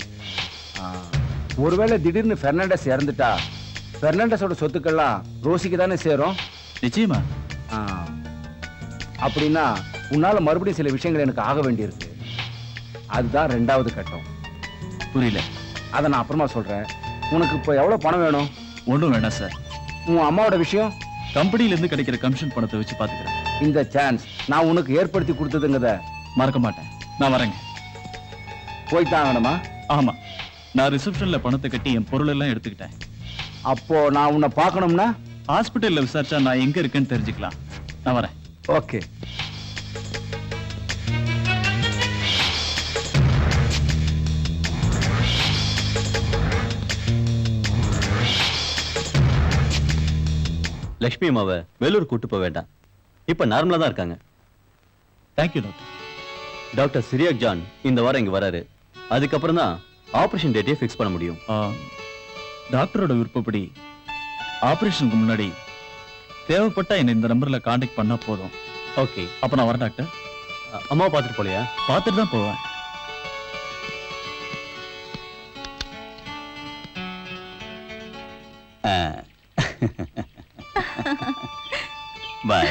Speaker 3: ஒருவேளை திடீர்னு பெர்னாண்டஸ் இறந்துட்டா பெர்னாண்டஸோட சொத்துக்கள்லாம் ரோசிக்கு தானே சேரும்?
Speaker 4: நிச்சயமா.
Speaker 3: அப்படின்னா உன்னால மறுபடியும் சில விஷயங்கள் எனக்கு ஆக வேண்டியிருக்கு. அதுதான் 2வது கட்டம்.
Speaker 4: புரியல.
Speaker 3: அதை நான் அப்புறமா சொல்றேன். உனக்கு இப்போ எவ்வளவு பணம் வேணும்?
Speaker 4: ஒண்ணும் வேணாம் சார்.
Speaker 3: உன் அம்மாவோட விஷயம்?
Speaker 4: கம்பெனில இருந்து கிடைக்கிற கமிஷன் பணத்தை வச்சு பாத்துக்கிறேன்.
Speaker 3: இந்த சான்ஸ் நான் உனக்கு ஏற்படுத்தி கொடுத்ததுங்கிறத
Speaker 4: மறக்க மாட்டேன். நான் வரேங்க.
Speaker 3: போய்தான் ஆகணுமா?
Speaker 4: ஆமா. நான் ரிசப்ஷன்ல பணத்தை கட்டி என் பொருள் எல்லாம் எடுத்துக்கிட்டேன்.
Speaker 3: அப்போ நான் உன்னை பார்க்கணும்னா
Speaker 4: ஹாஸ்பிட்டல்ல விசாரிச்சா நான் எங்க இருக்கேன்னு தெரிஞ்சுக்கலாம். நான் வரேன்.
Speaker 3: ஓகே.
Speaker 5: லட்சுமி அம்மாவை வேலூர் கூட்டு போக வேண்டாம். இப்ப நார்மலா தான் இருக்காங்க.
Speaker 4: Thank you doctor.
Speaker 5: Doctor Cyriac John இந்த வாரம் இங்க வராரு. அதுக்கப்புறம் தான் ஆபரேஷன் டேட்டே ஃபிக்ஸ் பண்ண முடியும்.
Speaker 4: டாக்டரோட விருப்பப்படி ஆபரேஷனுக்கு முன்னாடி தேவைப்பட்டா என்ன இந்த நம்பர்ல காண்டாக்ட் பண்ணா போதும்.
Speaker 5: ஓகே.
Speaker 4: அப்ப நான் வரேன் டாக்டர்.
Speaker 5: அம்மாவை பார்த்துட்டு போலையா?
Speaker 4: பார்த்துட்டு தான் போவேன்.
Speaker 5: பாய்.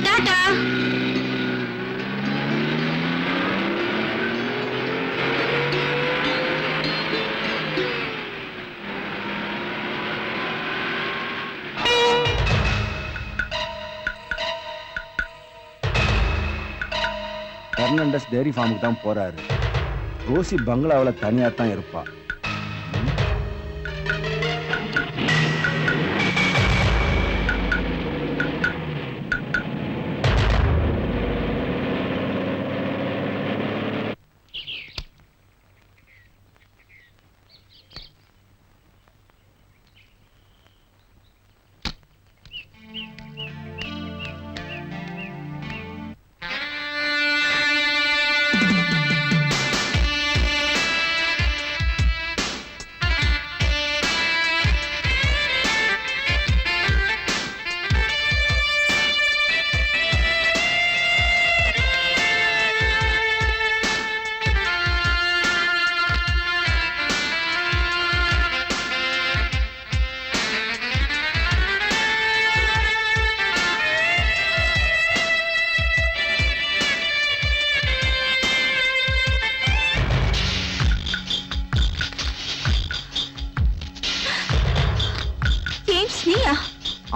Speaker 6: டாடா.
Speaker 3: பெர்னாண்டஸ் டேரி ஃபார்முக்கு தான் போறாரு. ரோசி பங்களாவில் தனியா தான் இருப்பா.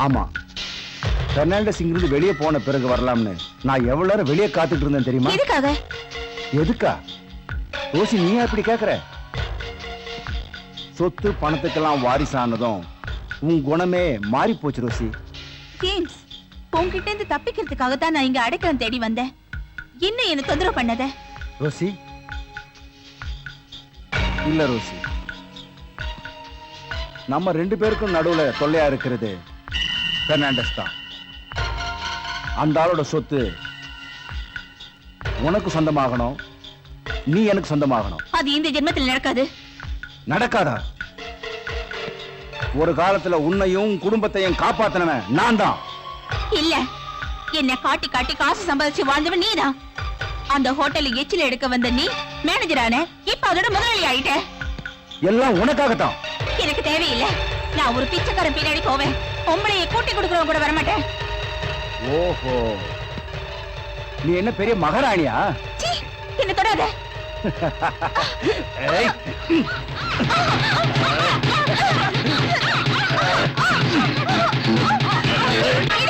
Speaker 3: ஆமா, பெர்னாண்டஸ் இங்கிருந்து வெளியே போன பிறகு வரலாம்னு நான் எவ்வளவு நேரம் வெளியே காத்துட்டு இருந்தேன் தெரியுமா?
Speaker 6: எதுக்காக?
Speaker 3: எதுக்கா? ரோசி நீயா இப்படி கேக்குற? சொத்து பணத்துக்கெல்லாம் வாரிசானதும் உன் குணமே மாறி போச்சு ரோசி.
Speaker 6: ஜேம்ஸ், உன்கிட்ட இருந்து தப்பிக்கிறதுக்காக தான் நான் இங்க அடைக்கலம் தேடி வந்தேன். இன்னும் என்ன தொந்தரவு பண்ணாத.
Speaker 3: ரோசி, இல்ல ரோசி, நம்ம 2 பேருக்கும் நடுவுல தொல்லையா இருக்கிறது பெர்னாண்டஸ் தான். அந்த ஆளோட சொத்து உனக்கு சொந்தமாகணும், நீ எனக்கு சொந்தமாகணும்.
Speaker 6: அது இந்த ஜென்மத்தில் நடக்காது.
Speaker 3: நடக்காதா? ஒரு காலத்துல உன்னையும் குடும்பத்தையும் காப்பாத்தினவன் நான் தான்.
Speaker 6: இல்ல, என்ன காட்டி காட்டி காசு சம்பாதிச்சு வாழ்ந்தவன் நீதான். அந்த ஹோட்டல்ல எச்சில எடுக்க வந்த நீ மேனேஜரான, இப்ப அதோட முதலாளி ஆயிட்ட.
Speaker 3: எல்லாம் உனக்காகத்தான்.
Speaker 6: எனக்கு தேவையில்லை. நான் ஒரு பிச்சைக்காரன் பின்னாடி போவேன். பொம்பளையை கூட்டி கொடுக்கறவங்க கூட வரமாட்டேன்.
Speaker 3: ஓஹோ, நீ என்ன பெரிய மகாராணியா?
Speaker 6: சீ, என்ன தொடாத.
Speaker 3: ஏய்.
Speaker 6: இது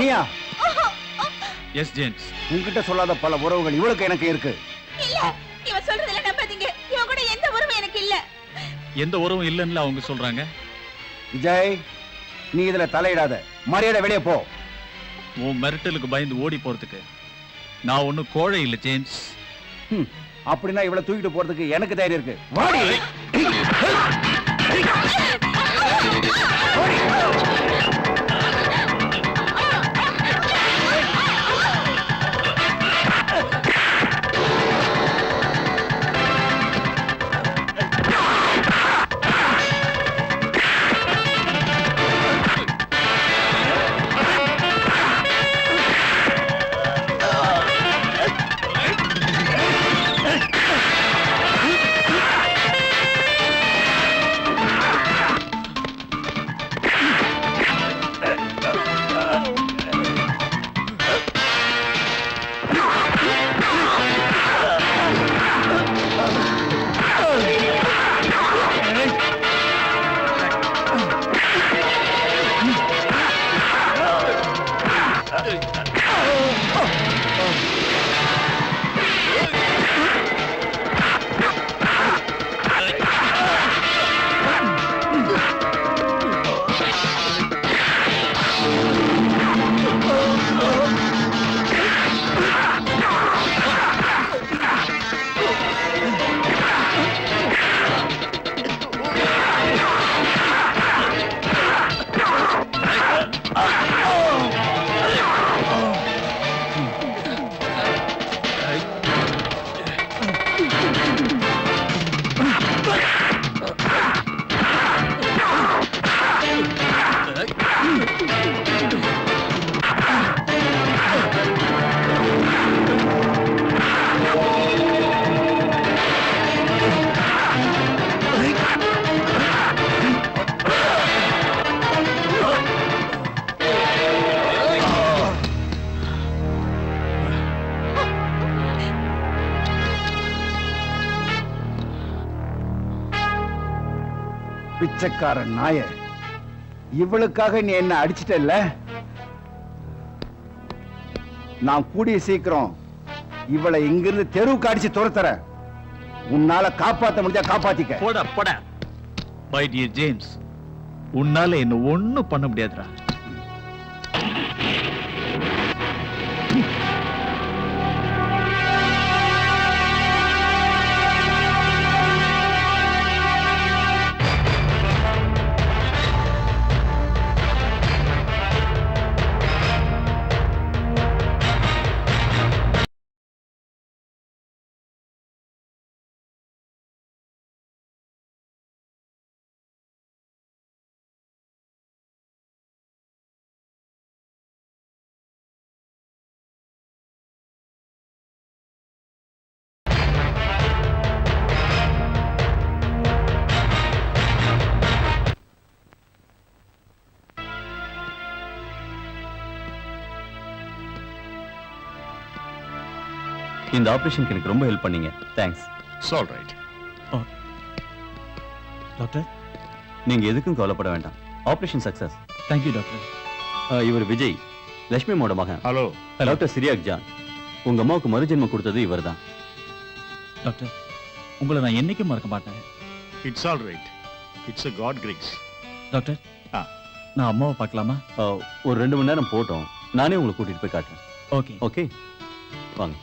Speaker 3: இனியா
Speaker 4: எஸ் ஜேம்ஸ்.
Speaker 3: உன்கிட்ட சொல்லாத பல உறவுகள் இவளுக்கு எனக்கு இருக்கு.
Speaker 6: இல்ல இவ சொல்றதெல்லாம் நம்பாதீங்க. இவ கூட எந்த உறவும் எனக்கு இல்ல.
Speaker 4: எந்த உறவும் இல்லைன்னு அவங்க சொல்றாங்க.
Speaker 3: விஜய், நீ இதுல தலையிடாத. மரியாதை வெளியே போ.
Speaker 4: உன் மிரட்டலுக்கு பயந்து ஓடி போறதுக்கு நான் ஒன்னும் கோழை இல்ல ஜேம்ஸ்.
Speaker 3: அப்படின்னா இவளை தூக்கிட்டு போறதுக்கு எனக்கு தைரியம் இருக்கு. வாடி. பிச்சைக்கார நாய, இவளுக்காக நீ என்ன அடிச்சிட்டல்ல? நான் கூடிய சீக்கிரம் இவளை இங்கிருந்து தெருவுக்கு அடிச்சு துரத்துறேன். உன்னால காப்பாத்த முடிஞ்சா காப்பாத்திக்க.
Speaker 4: போடா போடா. மை டியர் ஜேம்ஸ், உன்னால என்ன ஒண்ணும் பண்ண முடியாதுடா.
Speaker 5: இந்த ஆபரேஷனுக்கு எனக்கு ரொம்ப ஹெல்ப் பண்ணீங்க. Thanks.
Speaker 2: It's all right.
Speaker 4: Doctor,
Speaker 5: நீங்க எதுக்கும் கவலைப்பட வேண்டாம். Operation success.
Speaker 4: Thank you doctor.
Speaker 5: இவர் விஜய், லட்சுமி அம்மாவோட மகன்.
Speaker 2: ஹலோ.
Speaker 5: Doctor Cyriac John. உங்க அம்மாவுக்கு மறுஜென்மம் கொடுத்தது இவர்தான்.
Speaker 4: டாக்டர், உங்களை நான் என்னைக்கும் மறக்க மாட்டேன்.
Speaker 2: It's all right. It's a God grace.
Speaker 4: Doctor, நான் அம்மாவை பார்க்கலாமா?
Speaker 5: ஒரு 2 மணி நேரம் போட்டோம். நானே உங்களை கூட்டிட்டு போய் காட்டுறேன்.
Speaker 4: ஓகே.
Speaker 5: ஓகே, வாங்க.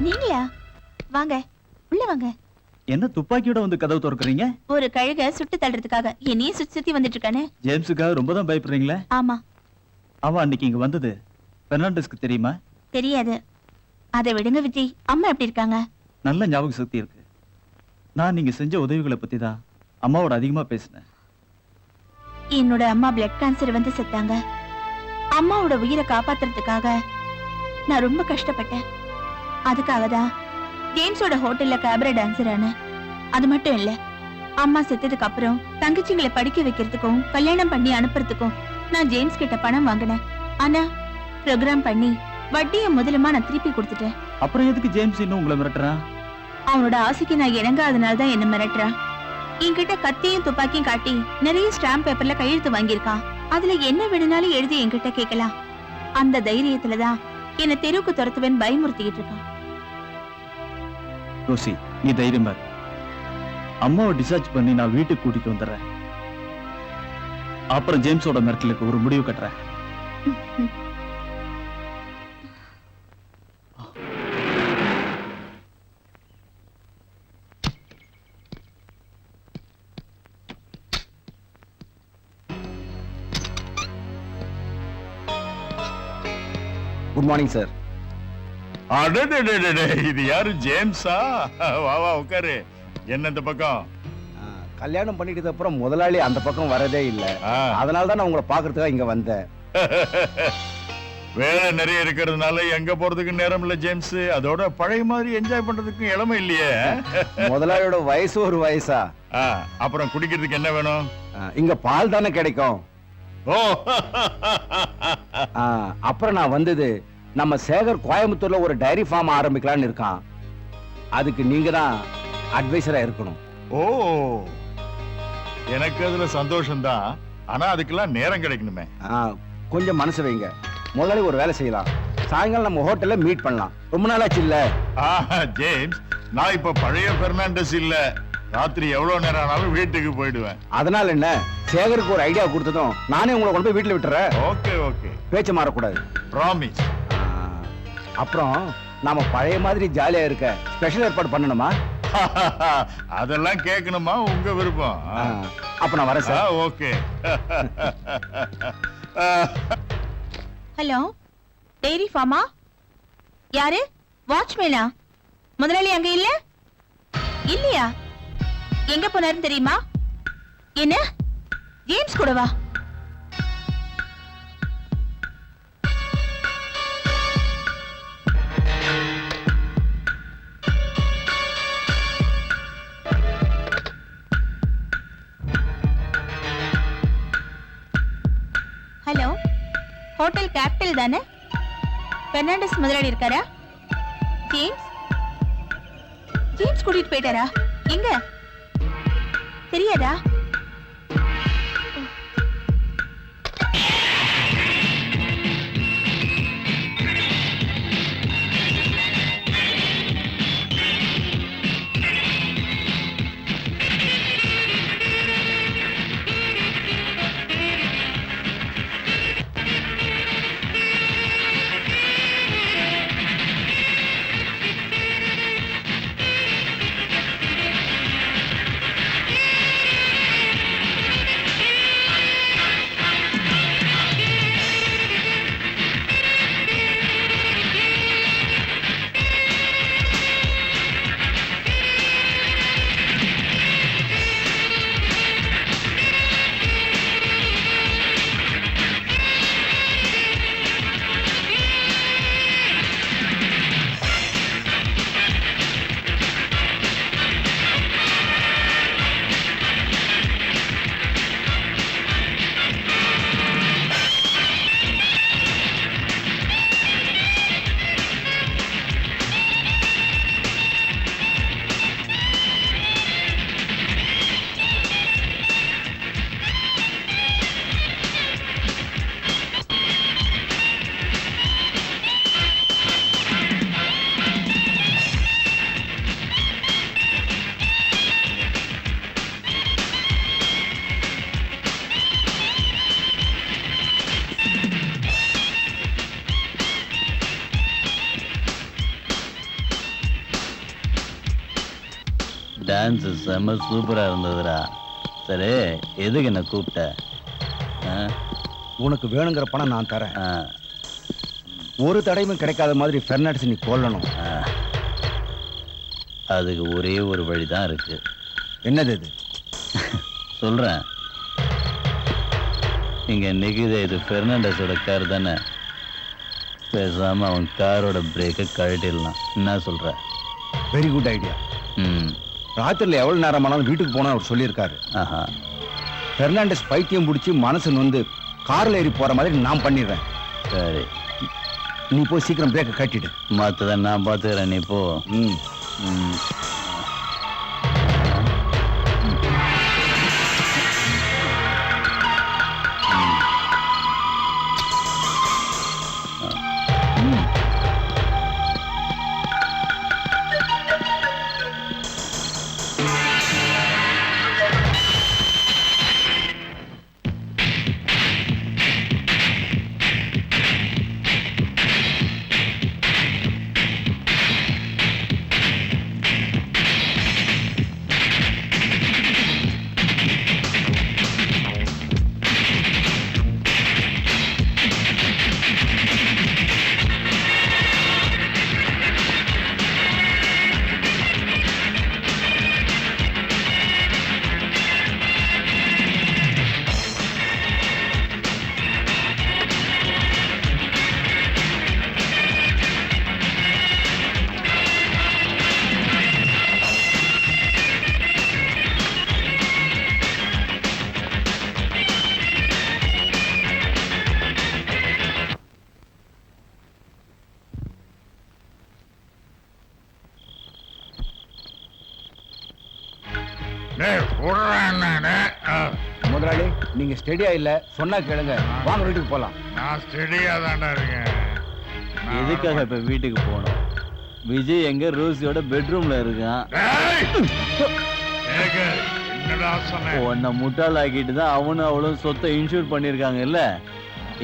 Speaker 6: நீங்களா? வாங்க, உள்ள வாங்க.
Speaker 4: என்ன துப்பாக்கியோட வந்து கதவு திறக்கறீங்க?
Speaker 6: ஒரு கழுக சுட்டு தள்ளுறதுக்காக என்னையே சுத்தி சுத்தி வந்துட்டு இருக்கானே.
Speaker 4: ஜேம்ஸுக்காக ரொம்ப தான் பயப்படுறீங்களே.
Speaker 6: ஆமா.
Speaker 4: அவன் அன்னைக்கு இங்க வந்தது பெர்னாண்டஸ்க்கு தெரியுமா?
Speaker 6: தெரியாது. அதை விடுங்க விஜி. அம்மா எப்படி இருக்காங்க?
Speaker 4: நல்ல ஞாபக சக்தி இருக்கு. நான் நீங்க செஞ்ச உதவிகளை பத்தி தான் அம்மாவோட அதிகமா பேசினேன்.
Speaker 6: என்னோட அம்மா பிளட் கேன்சர் வந்து செத்தாங்க. அம்மாவோட உயிரை காப்பாத்துறதுக்காக நான் ரொம்ப கஷ்டப்பட்டேன். அதுக்காக தான் ஜேம்ஸோட ஹோட்டல்ல கேபரே டான்சர் ஆனேன். அது மட்டும் இல்ல, அம்மா செத்ததுக்கு அப்புறம் தங்கச்சிங்களை படிக்க வைக்கிறதுக்கும் கல்யாணம் பண்ணி அனுப்புறதுக்கும் நான் ஜேம்ஸ் கிட்ட பணம் வாங்கினேன். ஆனா ப்ரோக்ராம் பண்ணி வட்டியை முதலுமா நான் திருப்பி கொடுத்துட்டேன்.
Speaker 4: அப்புறம் எதுக்கு ஜேம்ஸ் இன்னும் உங்களை மிரட்டுறான்?
Speaker 6: அவனோட ஆசைக்கு நான் இணங்காதனால தான் என்ன மிரட்டுறான். என்கிட்ட கத்தியும் துப்பாக்கியும் காட்டி நிறைய ஸ்டாம்ப் பேப்பர்ல கையெழுத்து வாங்கியிருக்கான். அதுல என்ன வேணும்னாலும் எழுதி என்கிட்ட கேட்கலாம். அந்த தைரியத்துலதான் என்ன தெருவுக்கு துரத்துவேன் பயமுறுத்திக்கிட்டு இருக்கான்.
Speaker 4: ரோசி, நீ தைரியமா இரு. அம்மாவை டிஸ்சார்ஜ் பண்ணி நான் வீட்டுக்கு கூட்டிட்டு வந்துடுறேன். அப்புறம் ஜேம்ஸோட மிரட்டலுக்கு ஒரு முடிவு கட்டுறேன்.
Speaker 3: Good morning sir.
Speaker 2: அடடடடடே, இது யாரு ஜேம்ஸா? வா வா உட்காரு. என்ன இந்த பக்கம்?
Speaker 3: கல்யாணம் பண்ணிட்டது அப்புறம் முதலாளி அந்த பக்கம் வரதே இல்ல.
Speaker 2: ஆ.
Speaker 3: அதனால தான் நான் உங்களை பாக்குறதுக்காக இங்க வந்தேன்.
Speaker 2: வேலை நிறைய இருக்கிறதுனால எங்க போறதுக்கு நேரம் இல்ல ஜேம்ஸ். அதோட பழைய மாதிரி என்ஜாய் பண்றதுக்கு இளமை இல்லையே.
Speaker 3: முதலாளியோட வயசு ஒரு வயசா?
Speaker 2: அப்புறம் குடிக்கிறதுக்கு என்ன வேணும்?
Speaker 3: இங்க பால் தானே கிடைக்கும்.
Speaker 2: ஓ,
Speaker 3: அப்புறம் நான் வந்தது, நம்ம சேகர் கோயம்புத்தூர்ல ஒரு டைரி ஃபார்ம் ஆரம்பிக்கலாம்னு இருக்கான். அதுக்கு நீங்க தான் அட்வைசரா இருக்கணும்.
Speaker 2: ஓ, எனக்கு அதுல சந்தோஷம்தான். ஆனா அதுக்கெல்லாம் நேரம் கிடைக்கணுமே.
Speaker 3: கொஞ்சம் மனசு வைங்க. முதலாளி ஒரு வேலை செய்யலாம். சாயங்காலம் நம்ம ஹோட்டல்ல மீட் பண்ணலாம். ரொம்ப நாளாச்சு இல்ல?
Speaker 2: ஜேம்ஸ், நான் இப்ப பழைய பெர்னாண்டஸ் இல்ல. ராத்திரி எவ்வளவு நேரம் ஆனாலும் வீட்டுக்கு போயிடுவேன்.
Speaker 3: அதனால என்ன, சேகருக்கு ஒரு ஐடியா கொடுத்ததும் நானே உங்களை கொண்டு போய் வீட்டுல விட்டுறேன்.
Speaker 2: ஓகே ஓகே,
Speaker 3: பேச்ச மாறக்கூடாது.
Speaker 2: ப்ராமிஸ்.
Speaker 3: அப்புறம் நாம பழைய மாதிரி ஜாலியா இருக்க ஸ்பெஷல் ஏற்பாடு பண்ணணுமா?
Speaker 2: அதெல்லாம் கேட்கணுமா? உங்க விருப்பம்.
Speaker 3: அப்ப நான் வரேன் sir.
Speaker 2: Okay.
Speaker 6: Hello, dairy pharma? யாரு? வாட்ச்மேனா? முதலாளி அங்க இல்ல? இல்லையா? எங்க போனாருன்னு தெரியுமா? என்ன, ஜேம்ஸ் கூடவா? ஹலோ, ஹோட்டல் கேபிட்டல் தானே? பெர்னாண்டஸ் முதலாளி இருக்காரா? ஜேம்ஸ் ஜேம்ஸ் கூட்டிட்டு போயிட்டாரா? எங்க தெரியாதா?
Speaker 5: டான்ஸ் செம்ம சூப்பரா இருந்ததுடா. சரி, எதுக்கு என்ன கூப்பிட்ட?
Speaker 3: உனக்கு வேணுங்கிற பணம் நான் தரேன்.
Speaker 5: ஆ,
Speaker 3: ஒரு தடையும் கிடைக்காத மாதிரி பெர்னாண்டஸ் நீ கொல்லணும்.
Speaker 5: ஆ. அதுக்கு ஒரே ஒரு வழிதான் இருக்கு.
Speaker 3: என்னது இது?
Speaker 5: சொல்றேன். இங்க நிக்குதே, இது பெர்னாண்டஸோட கார் தானே? பேசாம அவன் காரோட பிரேக்கை கழட்டிடலாம். என்ன சொல்ற?
Speaker 3: Very good idea.
Speaker 5: ம்.
Speaker 3: ராத்திரில எவ்வளவு நேரமானாலும் வீட்டுக்கு போனா அவர் சொல்லியிருக்காரு.
Speaker 5: ஆஹா.
Speaker 3: பெர்னாண்டஸ் பைத்தியம் பிடிச்சி மனசு நொந்து கார்ல ஏறி போற மாதிரி நான் பண்ணிடுறேன்.
Speaker 5: சரி,
Speaker 3: நீ போய் சீக்கிரம் பிரேக்கை கட்டிடு.
Speaker 5: மத்தத நான் பாத்துக்கிறேன், நீ போ.
Speaker 3: ம்.
Speaker 5: ம்.
Speaker 3: முதலாளி, நீங்க ஸ்டெடியா இல்ல, சொன்னா கேளுங்க. வாங்க வீட்டுக்கு போலாம்.
Speaker 2: நான் ஸ்டெடியா தான்டா இருக்கேன்.
Speaker 5: எதுக்காக இப்ப வீட்டுக்கு போனோம்? விஜய் எங்க ரோசியோட பெட்ரூம்ல இருக்கான்.
Speaker 2: என்னடா சொன்ன?
Speaker 5: உன்னை முட்டாள் ஆக்கிட்டு தான் அவனும் அவளும் சொத்தை இன்சூர் பண்ணிருக்காங்க இல்ல?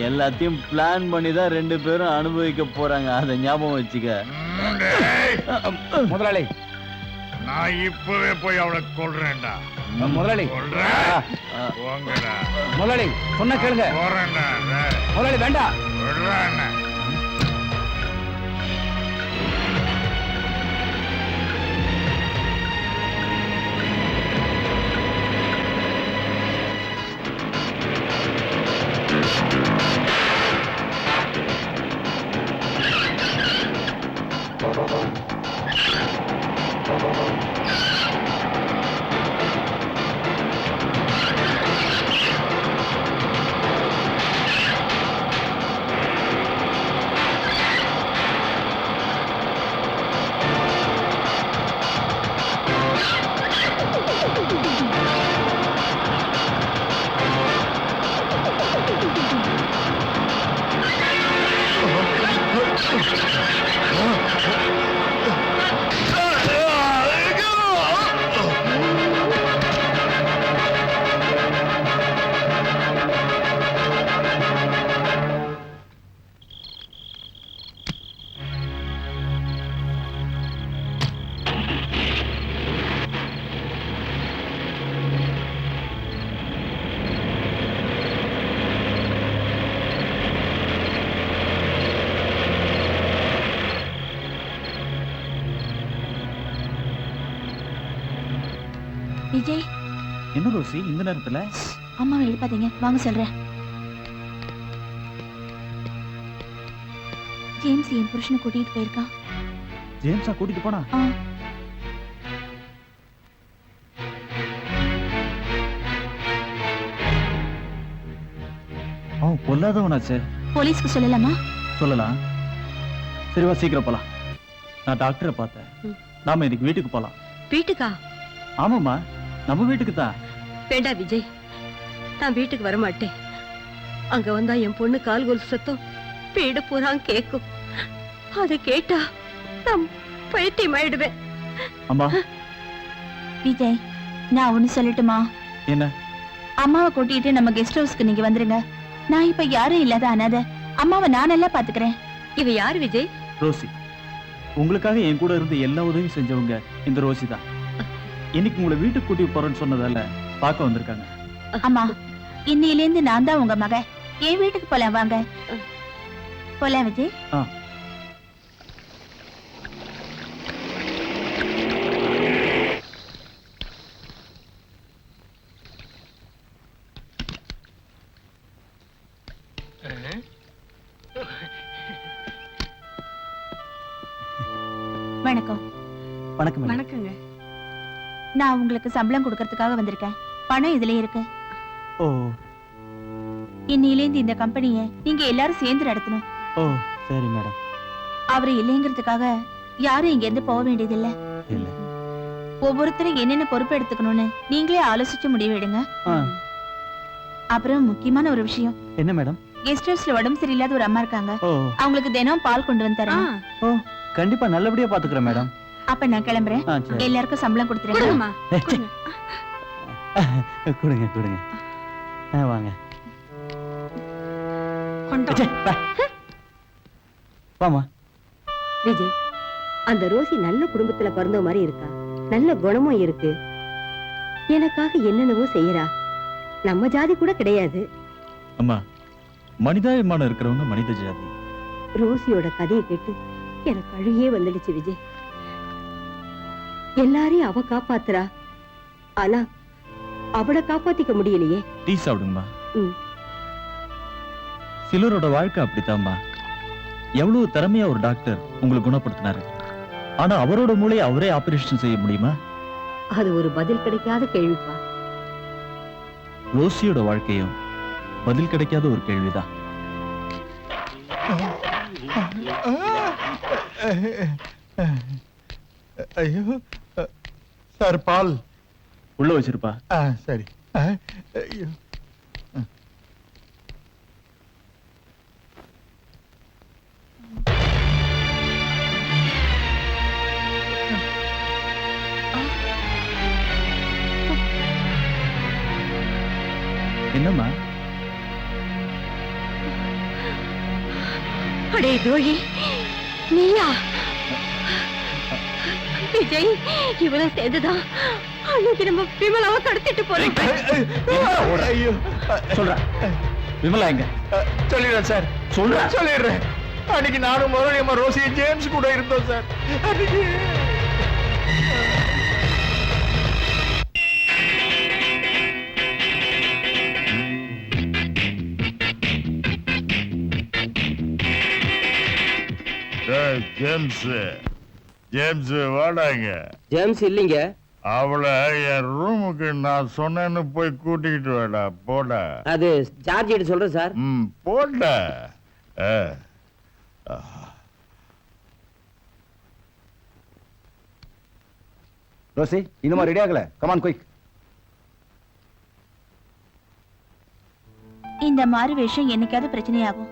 Speaker 5: எல்லாத்தையும் பிளான் பண்ணி தான் 2 பேரும் அனுபவிக்க போறாங்க. அதை ஞாபகம் வச்சுக்க.
Speaker 3: முதலாளி,
Speaker 2: நான் இப்பவே போய் அவளை கொல்றேன்டா.
Speaker 3: முதலாளி,
Speaker 2: கொல்றேன். போங்கடா.
Speaker 3: முதலாளி சொன்னா கேளுங்க.
Speaker 2: போறேன்டா.
Speaker 3: முதலாளி வேண்டாம்.
Speaker 2: விடுறான்.
Speaker 6: விஜய்,
Speaker 4: என்ன ரோசி இந்த நேரத்துல?
Speaker 6: அம்மாவை எழுப்பாதீங்க, வாங்க சொல்றேன். ஜேம்ஸ் என் புருஷனை கூட்டிட்டு போயிருக்கான்.
Speaker 4: ஜேம்ஸா கூட்டிட்டு போனா?
Speaker 6: ஆ.
Speaker 4: அவன் பொல்லாதவனாச்சே.
Speaker 6: போலீஸ்க்கு சொல்லலாமா?
Speaker 4: சொல்லலாம். சரி வா, சீக்கிரம் போலாம். நான் டாக்டரை பார்த்தேன். நாம இன்னைக்கு வீட்டுக்கு போலாம்.
Speaker 7: வீட்டுக்கா?
Speaker 4: ஆமாம்மா, நம்ம வீட்டுக்கு தான்.
Speaker 7: வேண்டாம் விஜய், நான் வீட்டுக்கு வர மாட்டேன். அங்க வந்தா என் பொண்ணு கால் கொலுசு சத்தம் வீடு பூரா கேக்கும். அதை கேட்டா நான் பைத்தியம் ஆயிடுவேன்.
Speaker 4: அம்மா.
Speaker 6: விஜய், நான் ஒண்ணு சொல்லட்டுமா?
Speaker 4: என்ன?
Speaker 6: அம்மாவை கூட்டிட்டு நம்ம கெஸ்ட் ஹவுஸ்க்கு நீங்க வந்துருங்க. நான் இப்ப யாரும் இல்லாத அனாதை. அம்மாவை நான் நல்லா பாத்துக்கிறேன். இவ யாரு விஜய்?
Speaker 4: ரோசி. உங்களுக்காக என் கூட இருந்து எல்லா உதவியும் செஞ்சவங்க இந்த ரோசி தான். இன்னைக்கு உங்களை வீட்டுக்கு கூட்டி போறேன்னு சொன்னதால பார்க்க வந்திருக்காங்க.
Speaker 6: அம்மா, இன்னையிலேருந்து நான் தான் உங்க மக. என் வீட்டுக்கு போலாம் வாங்க. போலாம் விஜய். வணக்கம்.
Speaker 4: வணக்கம்.
Speaker 7: வணக்கங்க.
Speaker 6: நான் உங்களுக்கு சம்பளம் கொடுக்கறதுக்காக வந்திருக்கேன். பணம் இதுல இருக்கு.
Speaker 4: ஓ
Speaker 6: இன்னையிலேந்து இந்த கம்பெனியை நீங்க எல்லாரும் சேர்ந்து நடத்தணும்.
Speaker 4: ஓ சரி மேடம்.
Speaker 6: அவரு இல்லைங்கிறதுக்காக யாரும் இங்க இருந்து போக வேண்டியதில்ல.
Speaker 4: இல்ல.
Speaker 6: ஒவ்வொருத்தரும் என்னென்ன பொறுப்பு எடுத்துக்கணும்னு நீங்களே ஆலோசிச்சு முடிவு எடுங்க. அப்புறம் முக்கியமான ஒரு விஷயம்.
Speaker 4: என்ன மேடம்?
Speaker 6: கெஸ்ட் ஹவுஸ்ல உடம்பு சரியில்லாத ஒரு அம்மா இருக்காங்க.
Speaker 4: ஓ
Speaker 6: அவங்களுக்கு தினம் பால் கொண்டு வந்து தரேன்.
Speaker 4: ஓ கண்டிப்பா நல்லபடியா பாத்துக்கிறேன் மேடம்.
Speaker 6: அப்ப நான் கிளம்புறேன்.
Speaker 4: சரி.
Speaker 6: எல்லாருக்கும் சம்பளம் கொடுத்துருங்க.
Speaker 7: கொடுங்கம்மா.
Speaker 4: கொடுங்க கொடுங்க. வாங்க.
Speaker 7: கொண்டோம்.
Speaker 4: வாமா.
Speaker 7: விஜய், அந்த ரோசி நல்ல குடும்பத்துல பிறந்த மாதிரி இருக்கா. நல்ல குணமும் இருக்கு. எனக்காக என்னென்னவோ செய்யறா. நம்ம ஜாதி கூட கிடையாது.
Speaker 4: அம்மா, மனிதாபிமானம் இருக்கிறவங்க மனித ஜாதி.
Speaker 7: ரோசியோட கதையை கேட்டு எனக்கு அழுகையே வந்துடுச்சு விஜய். எல்லாரையும் அவ காப்பாத்துறா. ஆனா அவளை காப்பாத்திக்க முடியலையே.
Speaker 4: டீ சாப்பிடுங்கம்மா.
Speaker 7: ம்.
Speaker 4: சிலரோட வாழ்க்கை அப்படித்தாம்மா. எவ்வளவு திறமையா ஒரு டாக்டர் உங்களை குணப்படுத்தினாரு. ஆனா அவரோட மூளையை அவரே ஆபரேஷன் செய்ய முடியுமா?
Speaker 7: அது ஒரு பதில் கிடைக்காத கேள்விப்பா.
Speaker 4: ரோசியோட வாழ்க்கையும் பதில் கிடைக்காத ஒரு கேள்விதான்.
Speaker 2: ஐயோ சார், பால்
Speaker 4: உள்ள வச்சிருப்பா.
Speaker 2: சரி. ஐயோ.
Speaker 4: என்னம்மா?
Speaker 7: அடே துரோகி, நீயா? விஜய், இவள சேர்ந்துதான் அன்னைக்கு நம்ம விமலாவை கடத்திட்டு போறோம்.
Speaker 2: ஐயோ.
Speaker 4: சொல்றேன். விமலா எங்க?
Speaker 2: சொல்லிடுறேன் சார். சொல்லிடுறேன். அன்னைக்கு நானும் முதலியம்மா ரோசி ஜேம்ஸ் கூட இருந்தோம் சார். அன்னைக்கு ஜேம்ஸ் வாடாங்க.
Speaker 8: ஜேம்ஸ் இல்லைங்க.
Speaker 2: அவளை என் ரூமுக்கு நான் சொன்னேன்னு போய் கூட்டிக்கிட்டு வாடா. போட.
Speaker 8: அது ஜார்ஜ் கிட்ட சொல்றேன் சார்.
Speaker 2: போட.
Speaker 3: ரோசி, இன்னுமா ரெடி ஆகல? Come on quick.
Speaker 6: இந்த மாதிரி விஷயம் என்னைக்காவது பிரச்சனையாகும்.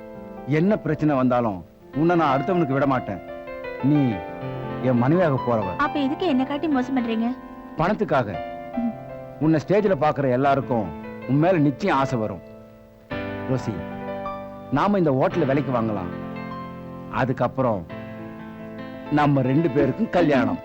Speaker 3: என்ன பிரச்சனை வந்தாலும் உன்னை நான் அடுத்தவனுக்கு விட மாட்டேன். நீ என் மனைவியாக போறவ.
Speaker 6: அப்ப எதுக்கு என்ன காட்டி மோசம் பண்றீங்க?
Speaker 3: பணத்துக்காக. உன்னை ஸ்டேஜ்ல பாக்குற எல்லாருக்கும் உன் மேல நிச்சயம் ஆசை வரும். ரோசி, நாம இந்த ஹோட்டல்ல விலைக்கு வாங்கலாம். அதுக்கப்புறம் நம்ம 2 பேருக்கும் கல்யாணம்.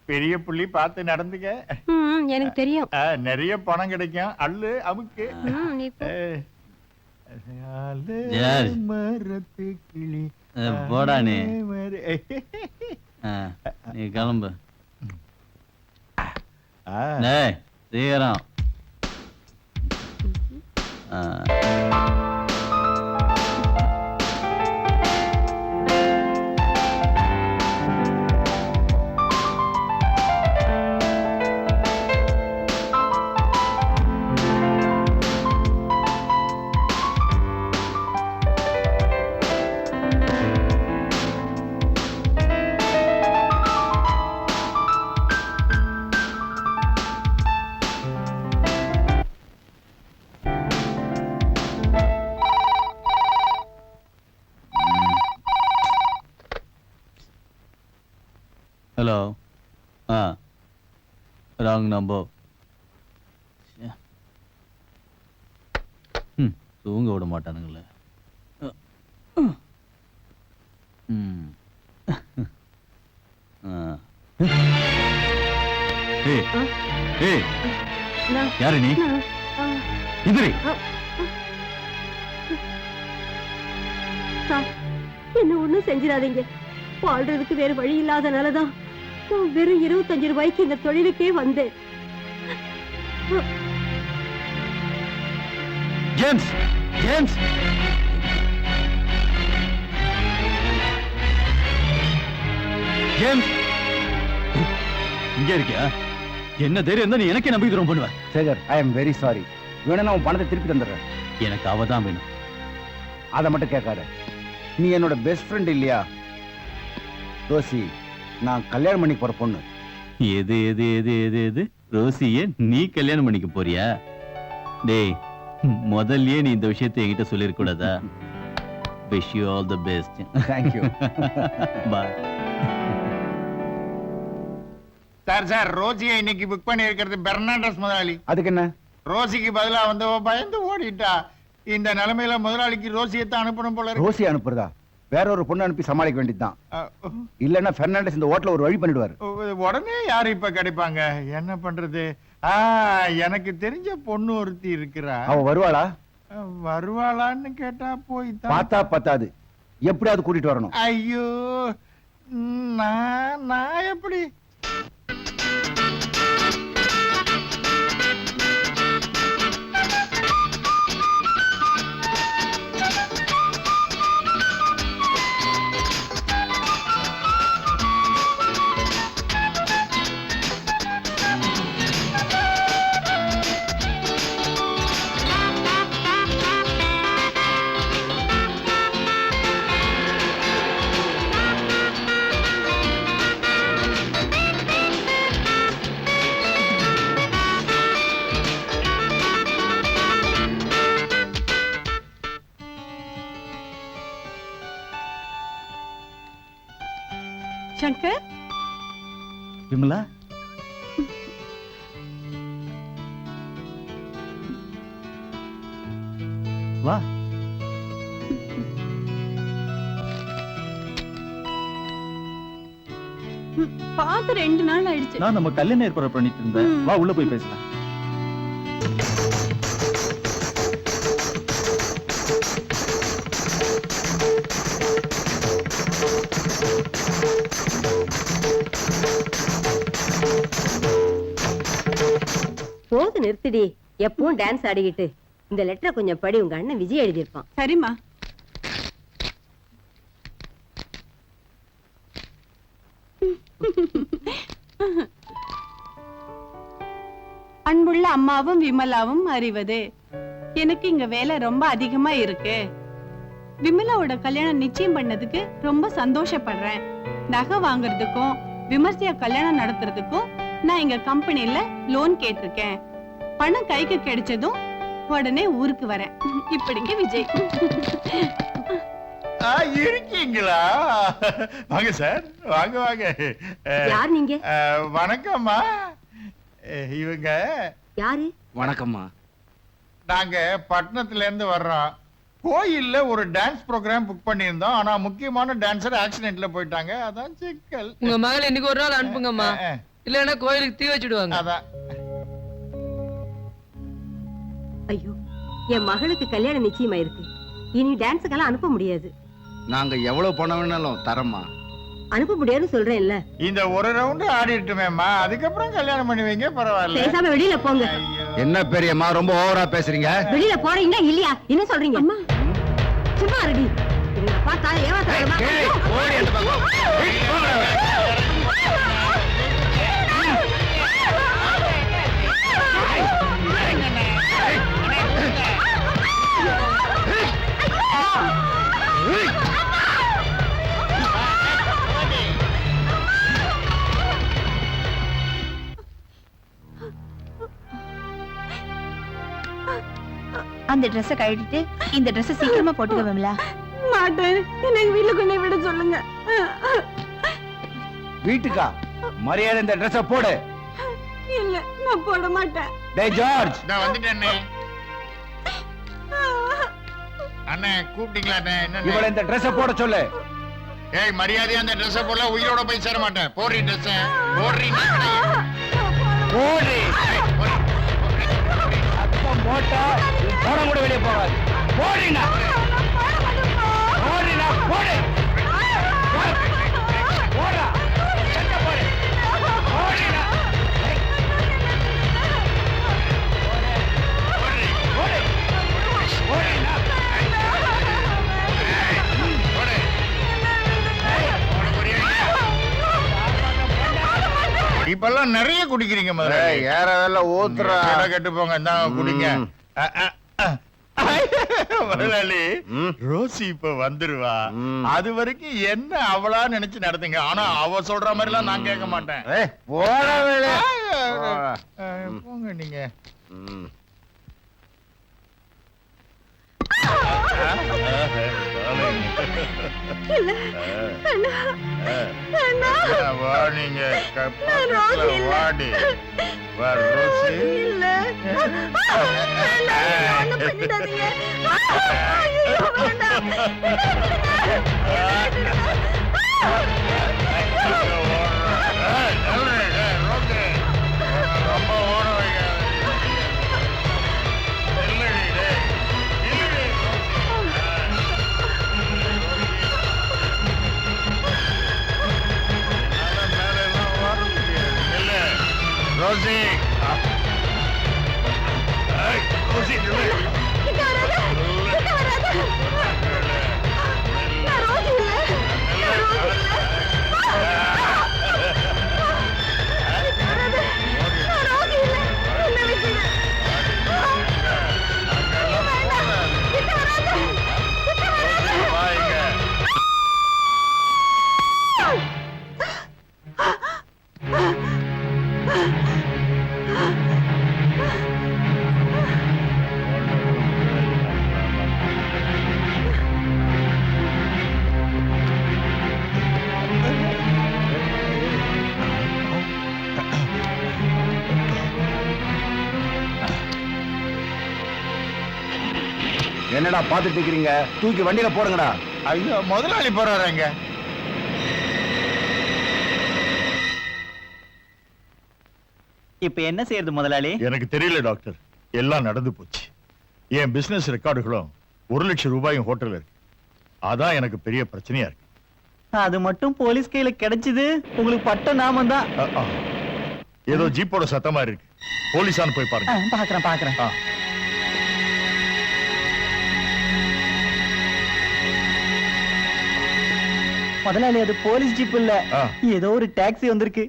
Speaker 2: பெரிய புள்ளி பார்த்து நடந்துக்க.
Speaker 7: எனக்கு தெரியும்.
Speaker 2: நிறைய பணம் கிடைக்கும். அல்லு அமுக்கு.
Speaker 5: ஜார்ஜ்.
Speaker 2: மரத்து கிளி
Speaker 5: போடா நீ. நீ கிளம்பு. டேய், சீக்கிரம். ஹலோ. Wrong number. தூங்க விட மாட்டானுங்களே. ம். ஆ. ஏய், ஏய்,
Speaker 7: நான்-
Speaker 5: யாரு நீ?
Speaker 7: ஆ,
Speaker 5: எதிரி.
Speaker 7: சார், என்ன ஒண்ணும் செஞ்சிடாதீங்க. வாழ்றதுக்கு வேற வழி இல்லாதனாலதான் நான் வெறும் 25 ரூபாய்க்கு இந்த தொழிலுக்கே வந்தேன்.
Speaker 5: James, James. ஜேம்ஸ், இங்க இருக்கியா? என்ன தைரியம் இருந்தா நீ எனக்கே நம்பிக்கை துரோகம் பண்ணுவ?
Speaker 3: Sekar, I am very sorry. வேணும்னா உன் பணத்தை திருப்பி தந்துடுறேன்.
Speaker 5: எனக்கு அவதான் வேணும்.
Speaker 3: அதை மட்டும் கேட்காத. நீ என்னோட பெஸ்ட் ஃப்ரெண்ட் இல்லையா? ரோசி, நான் கல்யாணம் பண்ணி போற பொண்ணு.
Speaker 5: எது எது எது எது எது ரோசிய நீ கல்யாணம் பண்ணிக்க போறியா? டேய், முதல்லயே நீ இந்த விஷயத்தை என்கிட்ட சொல்லிருக்க கூடாதா? Wish you all the best.
Speaker 3: Thank you.
Speaker 5: Bye.
Speaker 2: Sir ரோசியை இன்னைக்கு புக் பண்ணி இருக்கிறது பெர்னாண்டஸ் முதலாளி.
Speaker 3: அதுக்கு என்ன?
Speaker 2: ரோசிக்கு பதிலா வந்தவ பயந்து ஓடிட்டா. இந்த நிலைமையில முதலாளிக்கு ரோசியை தான் அனுப்பணும் போல இருக்கு.
Speaker 3: ரோசி அனுப்புறதா? வேற ஒரு பொண்ணு அனுப்பி சமாளிக்க வேண்டியதுதான். இல்லன்னா பெர்னாண்டஸ் இந்த ஹோட்டல்ல ஒரு வழி பண்ணிடுவாரு.
Speaker 2: உடனே யாரு இப்ப கிடைப்பாங்க? என்ன பண்றது? எனக்கு தெரிஞ்ச பொண்ணு ஒருத்தி இருக்கிறா.
Speaker 3: அவ வருவாளா?
Speaker 2: வருவாளான்னு கேட்டா போய்
Speaker 3: பார்த்தா பத்தாது, எப்படியாவது கூட்டிட்டு வரணும்.
Speaker 2: ஐயோ, நான் எப்படி?
Speaker 7: சங்கர்,
Speaker 5: விமலா, வா.
Speaker 7: பார்த்து 2 நாள் ஆயிடுச்சு.
Speaker 4: நான் நம்ம கல்யாணம் ஏற்பாடு பண்ணிட்டு இருந்தேன். வா உள்ள போய் பேசலாம்.
Speaker 7: போது நிறுத்திடி. எப்பவும் டான்ஸ் ஆடிக்கிட்டு. இந்த லெட்டரை கொஞ்சம் படி, உங்க அண்ணன் விஜய் எழுதியிருப்பான். சரிம்மா.
Speaker 9: அன்புள்ள அம்மாவும் விமலாவும் அறிவது, எனக்கு இங்க வேலை ரொம்ப அதிகமா இருக்கு. விமலாவோட கல்யாணம் நிச்சயம் பண்ணதுக்கு ரொம்ப சந்தோஷப்படுறேன். நகை வாங்குறதுக்கும் விமர்சையா கல்யாணம் நடத்துறதுக்கும் நான் எங்க கம்பெனில லோன் கேட்டிருக்கேன். பணம் கைக்கு கிடைச்சதும் உடனே ஊருக்கு வரேன். இப்படிக்கு விஜய்.
Speaker 2: இருக்கீங்களா? வாங்க சார், வாங்க வாங்க.
Speaker 7: யார் நீங்க?
Speaker 2: வணக்கம்மா. இவங்க
Speaker 7: யாரு?
Speaker 3: வணக்கம்மா.
Speaker 2: நாங்க பட்டணத்துல இருந்து வர்றோம். கோயில்ல ஒரு டான்ஸ் ப்ரோக்ராம் புக் பண்ணியிருந்தோம். ஆனா முக்கியமான டான்சர் ஆக்சிடென்ட்ல போயிட்டாங்க. அதான் சிக்கல்.
Speaker 1: உங்க மகளை இன்னைக்கு ஒரு நாள் அனுப்புங்கம்மா, இல்லன்னா கோயிலுக்கு தீ வச்சுடுவாங்க.
Speaker 2: அதான்.
Speaker 7: ஐயோ, என் மகளுக்கு கல்யாணம் நிச்சயமாயிருக்கு. இனி டான்ஸுக்கெல்லாம் அனுப்ப முடியாது.
Speaker 3: நாங்க எவ்வளவு பணம் வேணாலும் தரமா.
Speaker 7: அனுப்ப முடியாதுன்னு சொல்றேன் இல்ல.
Speaker 2: இந்த ஒரு ரவுண்ட் ஆடிட்டுமேம்மா, அதுக்கப்புறம் கல்யாணம் பண்ணி வைங்க, பரவாயில்ல.
Speaker 7: பேசாம வெளியில போங்க.
Speaker 3: என்ன பெரியம்மா, ரொம்ப ஓவரா பேசுறீங்க.
Speaker 7: வெளியில போறீங்களா இல்லையா? என்ன சொல்றீங்க? அம்மா சும்மா ரெடி. பார்த்தா ஏமாத்தாங்க.
Speaker 6: அந்த ட்ரெஸ்ஸை கழட்டிட்டு இந்த ட்ரெஸ்ஸை சீக்கிரமா போட்டுக்க விமலா.
Speaker 9: மாட்டேன், எனக்கு வீட்டுல கொண்டு விட சொல்லுங்க.
Speaker 3: வீட்டுக்கா? மரியாதை இந்த ட்ரெஸ்ஸ போடு.
Speaker 9: இல்ல, நான் போட மாட்டேன்.
Speaker 3: டேய் ஜார்ஜ்,
Speaker 2: நான் வந்துட்டேனே. அண்ணே கூப்பிட்டீங்களா அண்ணே? என்ன
Speaker 3: இவளை இந்த ட்ரெஸ் போட சொல்லு.
Speaker 2: ஏய் மரியாதையா அந்த ட்ரெஸ் போடல, உயிரோட போய் சேர மாட்டேன். போடுறீ ட்ரெஸ் போடுறீ
Speaker 3: போடு. அப்பம் போட்டா போட கூட வெளியே போகாது. போடுனா போடுனா போடு. போடா சட்ட போடு. போடுனா போடு. போடுனா
Speaker 2: இப்பெல்லாம் நிறைய குடிக்கிறீங்க முதல்ல.
Speaker 10: ஏறதெல்லாம் ஊத்துறா.
Speaker 2: கெட்டு போங்க, இந்தாங்க குடிங்க. முதலாளி ரோசி இப்ப வந்துருவா. அது வரைக்கும் என்ன அவளா நினைச்சு நடத்துங்க. ஆனா அவ சொல்ற மாதிரி எல்லாம் நான் கேட்க மாட்டேன்.
Speaker 10: போட வேலை.
Speaker 2: போங்க நீங்க. வாடிங்க வாடி வா ரோசி. ரொம்ப ஓட வைக்காத. ரோசி ரோசி
Speaker 3: என்னடா பாத்துட்டு இருக்கீங்க? தூக்கி வண்டியில போடுங்கடா.
Speaker 2: ஐயோ முதலாளி போறாங்க.
Speaker 4: இப்ப என்ன செய்யறது முதலாளி?
Speaker 2: எனக்கு தெரியல டாக்டர், எல்லாம் நடந்து போச்சு. என் பிசினஸ் ரெக்கார்டுகளும் 1 லட்சம் ரூபாயும் ஹோட்டல் இருக்கு. அதான் எனக்கு பெரிய பிரச்சனையா இருக்கு.
Speaker 4: அது மட்டும் போலீஸ் கையில கிடைச்சது உங்களுக்கு பட்ட நாமம் தான்.
Speaker 2: ஏதோ ஜீப்போட சத்தமா இருக்கு. போலீஸான்னு போய் பாருங்க.
Speaker 4: பாக்குறேன். முதலாளி அது போலீஸ் ஜீப் இல்ல, ஏதோ ஒரு டாக்ஸி வந்திருக்கு.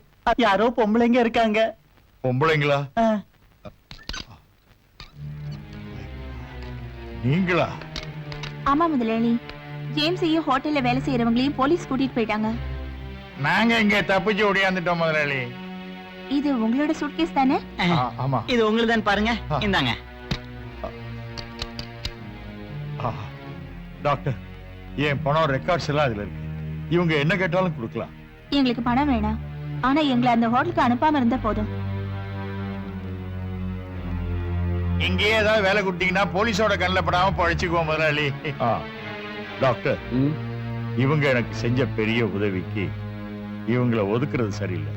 Speaker 4: யாரோ பொம்பளைங்க இருக்காங்க.
Speaker 2: பொம்பளைங்களா? நீங்களா?
Speaker 6: ஆமா முதலாளி, ஜேம்ஸையும் ஹோட்டல்ல வேலை செய்யறவங்களையும் போலீஸ் கூட்டிட்டு போயிட்டாங்க.
Speaker 2: நாங்க இங்க தப்பிச்சு ஓடியாந்துட்டோம் முதலாளி.
Speaker 6: இது உங்களோட சூட்கேஸ் தானே?
Speaker 2: ஆமா.
Speaker 4: இது உங்களுதான் பாருங்க. இந்தாங்க.
Speaker 2: டாக்டர், என் பணம் ரெக்கார்ட்ஸ் எல்லாம் அதுல இருக்கு. இவங்க என்ன கேட்டாலும் கொடுக்கலாம்.
Speaker 6: எங்களுக்கு பணம் வேணாம், ஆனா எங்களை அந்த ஹோட்டலுக்கு அனுப்பாம இருந்தா போதும்.
Speaker 2: இங்கேயே ஏதாவது வேலை கொடுத்தீங்கன்னா போலீஸோட கண்ணில் படாம பழிச்சுக்குவோம் முதலாளி. டாக்டர், இவங்க எனக்கு செஞ்ச பெரிய உதவிக்கு இவங்களை ஒதுக்குறது சரியில்லை.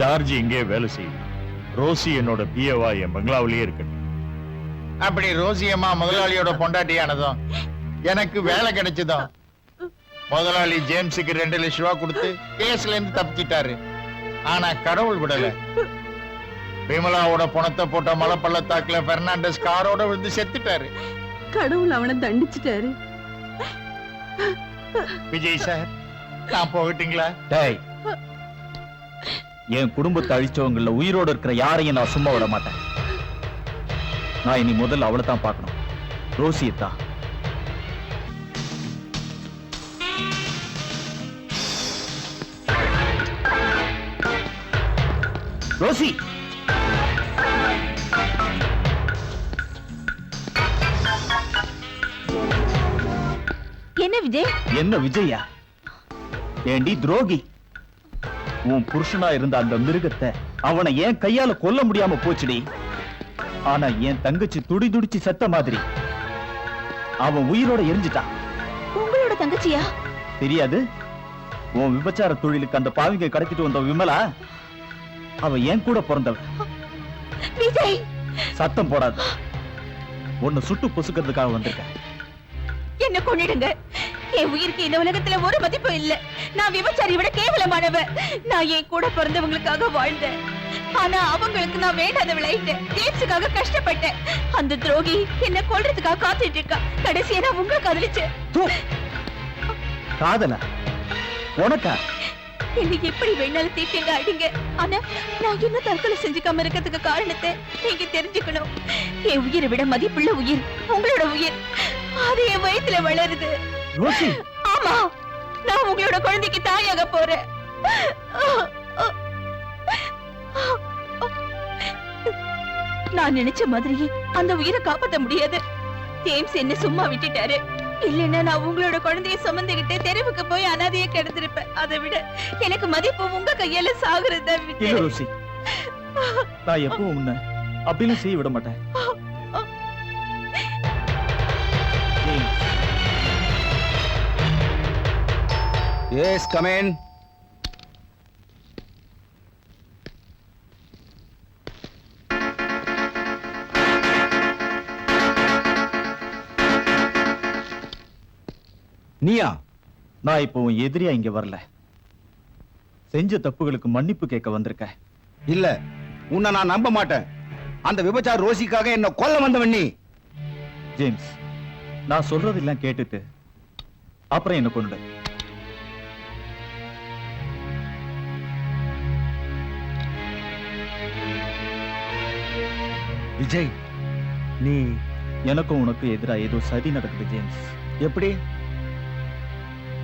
Speaker 2: ஜார்ஜ் இங்கே வேலை செய்யும். ரோசி என்னோட பிஏவா என் பங்களாவிலேயே இருக்கட்டும். அப்படி ரோசி அம்மா முதலாளியோட பொண்டாட்டியானதும் எனக்கு வேலை கிடைச்சதும் முதலாளி ஜேம்ஸுக்கு 2 லட்சம் ரூபாய் கொடுத்து கேஸ்ல இருந்து தப்பிச்சிட்டாரு. ஆனா கடவுள் விடல. விமலாவோட பணத்தை போட்ட மலை பள்ளத்தாக்குல பெர்னாண்டஸ் காரோட விழுந்து செத்துட்டாரு.
Speaker 7: கடவுள் அவனை தண்டிச்சிட்டாரு.
Speaker 2: விஜய் சார், நான் போகட்டுங்களா?
Speaker 4: டேய், என் குடும்பத்தை அழிச்சவங்கள உயிரோட இருக்கிற யாரையும் நான் சும்மா விட மாட்டேன். நான் இனி முதல்ல அவளை தான் பார்க்கணும், ரோசியத்தான். ரோசி,
Speaker 6: என்ன விஜய்?
Speaker 4: என்ன விஜயா? ஏண்டி துரோகி, உன் புருஷனா இருந்த அந்த மிருகத்தை அவனை ஏன் கையால கொல்ல முடியாம போச்சுடி. ஆனா என் தங்கச்சி துடி துடிச்சு செத்த மாதிரி அவன் உயிரோட எரிஞ்சிட்டான்.
Speaker 6: உங்களோட தங்கச்சியா?
Speaker 4: தெரியாது? உன் விபச்சார தொழிலுக்கு அந்த பாவிங்க கடத்திட்டு வந்த விமலா, அவ ஏன் கூட பிறந்தவ.
Speaker 6: விஜய்,
Speaker 4: சத்தம் போடாத. உன்னை சுட்டு பொசுக்கிறதுக்காக வந்திருக்கேன்.
Speaker 6: என்ன கொன்னிடுங்க. என் உயிருக்கு இந்த உலகத்துல ஒரு மதிப்பு இல்ல. நான் விபச்சாரி விட கேவலமானவ. நான் என் கூட பிறந்தவங்களுக்காக வாழ்ந்தேன். ஆனா அவங்களுக்கு நான் வேண்டாதவளாயிட்டேன். ஜேம்ஸுக்காக கஷ்டப்பட்டேன். அந்த துரோகி என்ன கொல்றதுக்காக காத்துட்டு இருக்கா. கடைசியா நான் உங்களை காதலிச்சேன்.
Speaker 4: காதலா? உனக்கா?
Speaker 6: என்ன எப்படி வேணாலும் தீட்டுங்க அடிங்க. ஆனா நான் இன்னும் தற்கொலை செஞ்சுக்காம இருக்கிறதுக்கு காரணத்தை நீங்க தெரிஞ்சுக்கணும். என் உயிரை விட மதிப்புள்ள உயிர் உங்களோட உயிர். அது என் வயித்துல வளருது.
Speaker 4: ரோசி,
Speaker 6: ஆமா, நான் உங்களோட குழந்தைக்கு தாயாக போறேன். நான் நினைச்ச மாதிரியே அந்த உயிரை காப்பாத்த முடியாது. ஜேம்ஸ் என்ன சும்மா விட்டுட்டாரு. இல்லன்னா நான் உங்களோட குழந்தைய சுமந்துகிட்டு தெருவுக்கு போய் அனாதைய கிடந்திருப்பேன். அதை விட எனக்கு மதிப்பு உங்க கையால சாகுறத
Speaker 4: இல்ல ரோசி, நான் எப்பவும் உன்னை அப்படின்னு செய்ய விட மாட்டேன்.
Speaker 3: Yes, come in. நீயா?
Speaker 4: நான் இப்போ உன் எதிரியா இங்க வரல. செஞ்ச தப்புகளுக்கு மன்னிப்பு கேட்க வந்திருக்கேன்.
Speaker 3: இல்ல, உன்னை நான் நம்ப மாட்டேன். அந்த விபச்சார ரோசிக்காக என்ன கொல்ல வந்தவன் நீ.
Speaker 4: ஜேம்ஸ், நான் சொல்றதெல்லாம் கேட்டுட்டு அப்புறம் என்ன கொண்டு.
Speaker 3: விஜய், நீ
Speaker 4: எனக்கும் உனக்கு எதிரா ஏதோ சதி நடக்குது ஜேம்ஸ். எப்படி?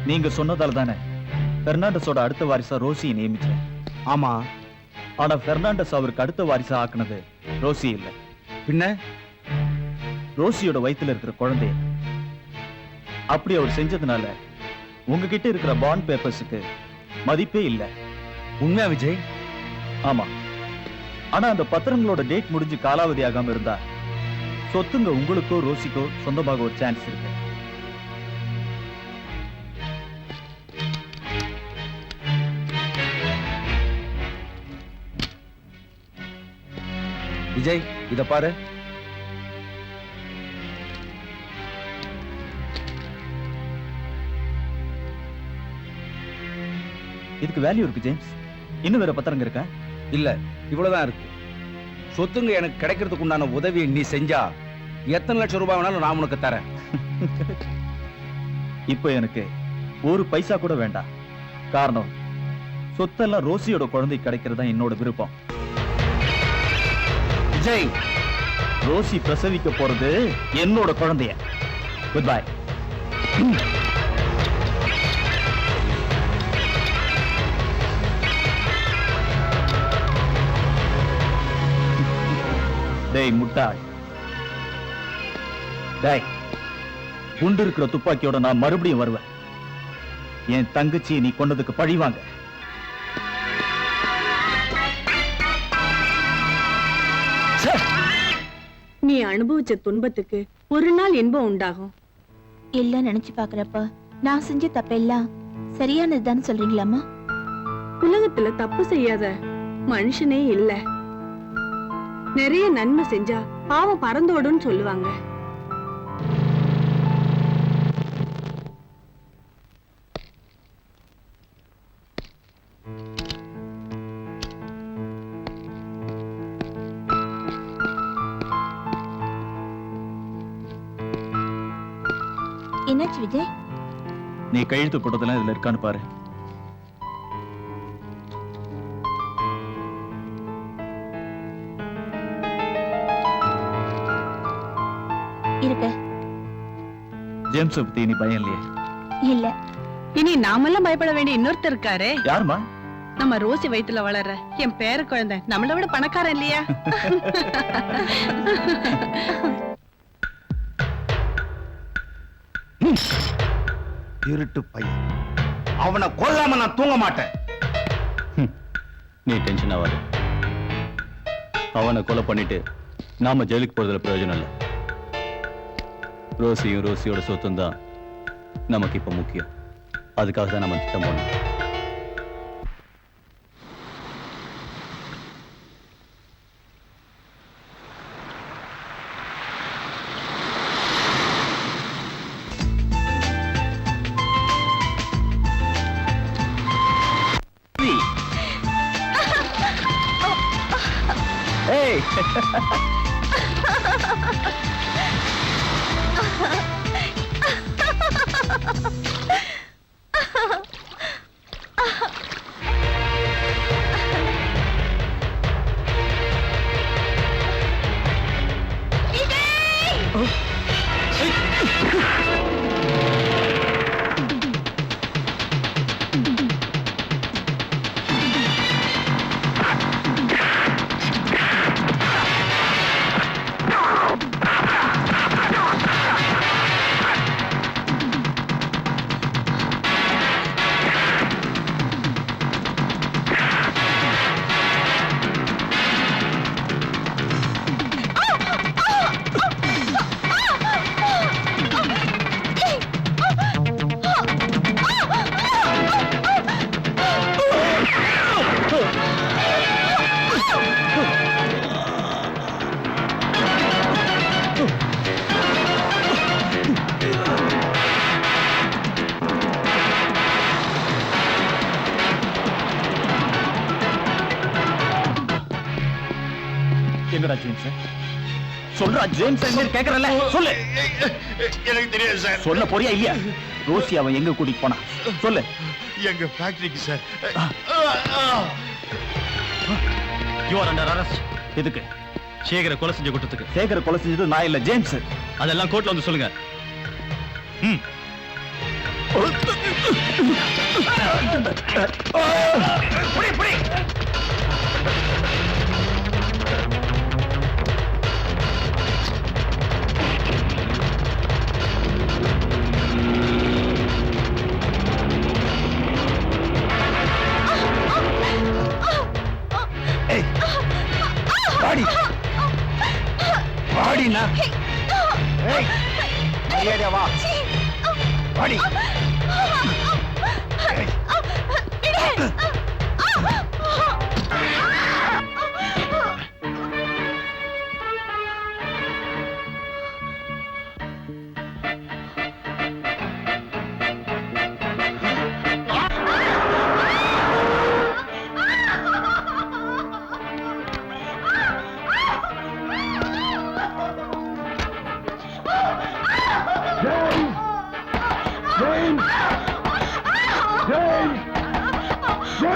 Speaker 4: நீங்க சொன்னதால தானே பெர்னாண்டஸோட அடுத்த வாரிசா ரோசியை நியமிச்சேன்.
Speaker 3: ஆமா,
Speaker 4: ஆனா பெர்னாண்டஸ் அவருக்கு அடுத்த வாரிசா ஆக்குனது ரோசி இல்ல.
Speaker 3: பின்ன
Speaker 4: ரோசியோட வயித்துல இருக்கிற குழந்தை. அப்படி அவர் செஞ்சதுனால உங்ககிட்ட இருக்கிற பாண்ட் பேப்பர்ஸுக்கு மதிப்பே இல்ல.
Speaker 3: உண்மையா விஜய்?
Speaker 4: ஆமா. ஆனா அந்த பத்திரங்களோட டேட் முடிஞ்சு காலாவதி ஆகாம இருந்தா சொத்துங்க உங்களுக்கோ ரோசிக்கோ சொந்தமாக ஒரு சான்ஸ் இருக்கு.
Speaker 3: விஜய், இத பாரு.
Speaker 4: இதுக்கு வேல்யூ இருக்கு ஜேம்ஸ். இன்னும் வேற பத்திரங்க இருக்கா?
Speaker 3: இல்ல, இவ்வளவுதான் இருக்கு. சொத்துங்க எனக்கு கிடைக்கிறதுக்கு உண்டான உதவியை நீ செஞ்சா எத்தனை லட்சம் ரூபாய் வேணாலும் நான் உனக்கு தரேன்.
Speaker 4: இப்போ எனக்கு ஒரு பைசா கூட வேண்டாம். காரணம், சொத்தெல்லாம் ரோசியோட குழந்தை கிடைக்கிறதா என்னோட விருப்பம்.
Speaker 3: விஜய்,
Speaker 4: ரோசி பிரசவிக்க போறது என்னோட குழந்தைய. Good bye. டேய் முட்டாள், டேய், குண்டு இருக்கிற துப்பாக்கியோட நான் மறுபடியும் வருவேன். என் தங்கச்சியை நீ கொண்டதுக்கு பழிவாங்க.
Speaker 9: நீ அனுபவிச்ச துன்பத்துக்கு ஒரு நாள் இன்பம் உண்டாகும்.
Speaker 6: எல்லாம் நினைச்சு பாக்குறப்ப நான் செஞ்ச தப்பெல்லாம் சரியானதுதான் சொல்றீங்களாமா?
Speaker 9: உலகத்துல தப்பு செய்யாத மனுஷனே இல்ல. நிறைய நன்மை செஞ்சா பாவம் பறந்தோடுன்னு சொல்லுவாங்க.
Speaker 6: என்னாச்சு விஜய்?
Speaker 4: நீ கையெழுத்து போட்டதெல்லாம் இதுல இருக்கான்னு பாரு.
Speaker 6: இருக்க.
Speaker 4: ஜேம்ஸ் பத்தி நீ பயம் இல்லையே?
Speaker 6: இல்ல.
Speaker 9: இனி நாமெல்லாம் பயப்பட வேண்டிய இன்னொருத்தர் இருக்காரு.
Speaker 4: யாருமா?
Speaker 9: நம்ம ரோசி வயித்துல வளர்ற என் பேர குழந்தை. நம்மளை விட பணக்காரன் இல்லையா?
Speaker 3: இருட்டு பையன், அவனை கொல்லாம நான் தூங்க மாட்டேன்.
Speaker 5: நீ டென்ஷன் ஆகாத. அவனை கொலை பண்ணிட்டு நாம ஜெயிலுக்கு போறதுல பிரயோஜனம் இல்லை. ரோசியும் ரோசியோட சொத்தும் தான் நமக்கு இப்ப முக்கியம். அதுக்காக தான் நம்ம திட்டம் போனோம்.
Speaker 4: ஏய் எங்கடா ஜேம்ஸ்? சொல்றா ஜேம்ஸ் எங்க கேக்குறல சொல்லு.
Speaker 2: எனக்கு தெரியாது சார்.
Speaker 4: சொல்ல போறியா இல்லையா? ரோசி அவன் எங்க கூட்டிட்டு போனா சொல்லு.
Speaker 2: எங்க ஃபேக்டரிக்கு sir.
Speaker 5: You are under arrest.
Speaker 4: எதுக்கு?
Speaker 5: சேகரை கொலை செஞ்ச குற்றத்துக்கு.
Speaker 4: சேகர கொலை செஞ்சது நான் இல்ல, ஜேம்ஸ்.
Speaker 5: அதெல்லாம் கோர்ட்ல வந்து சொல்லுங்க.
Speaker 3: வாடி வாடினா. ஏய் மரியாதையா வா. வாடி. James!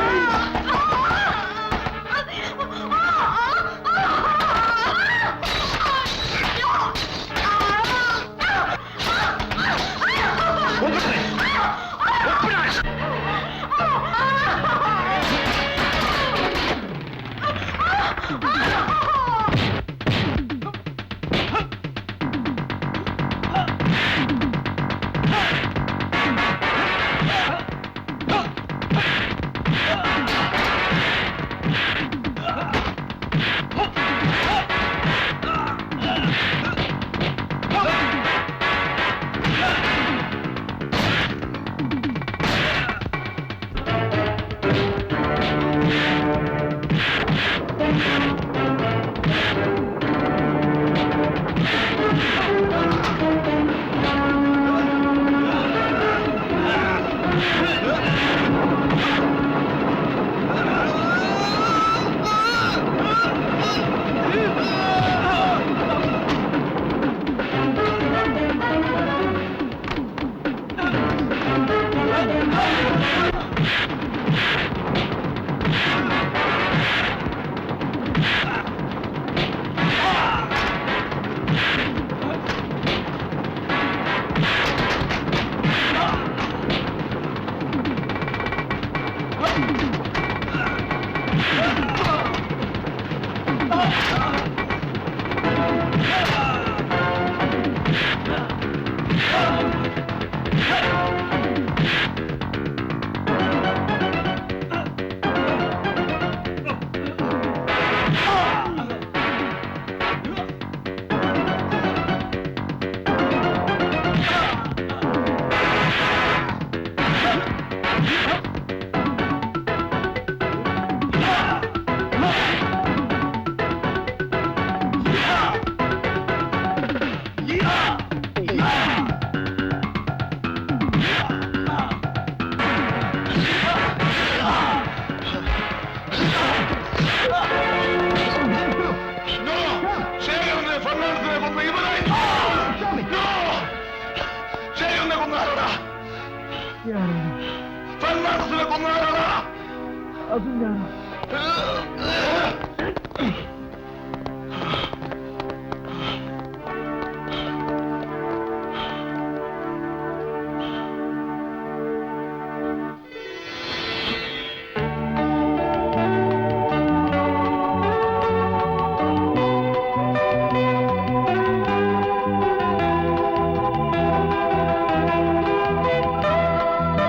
Speaker 10: பொங்கலோட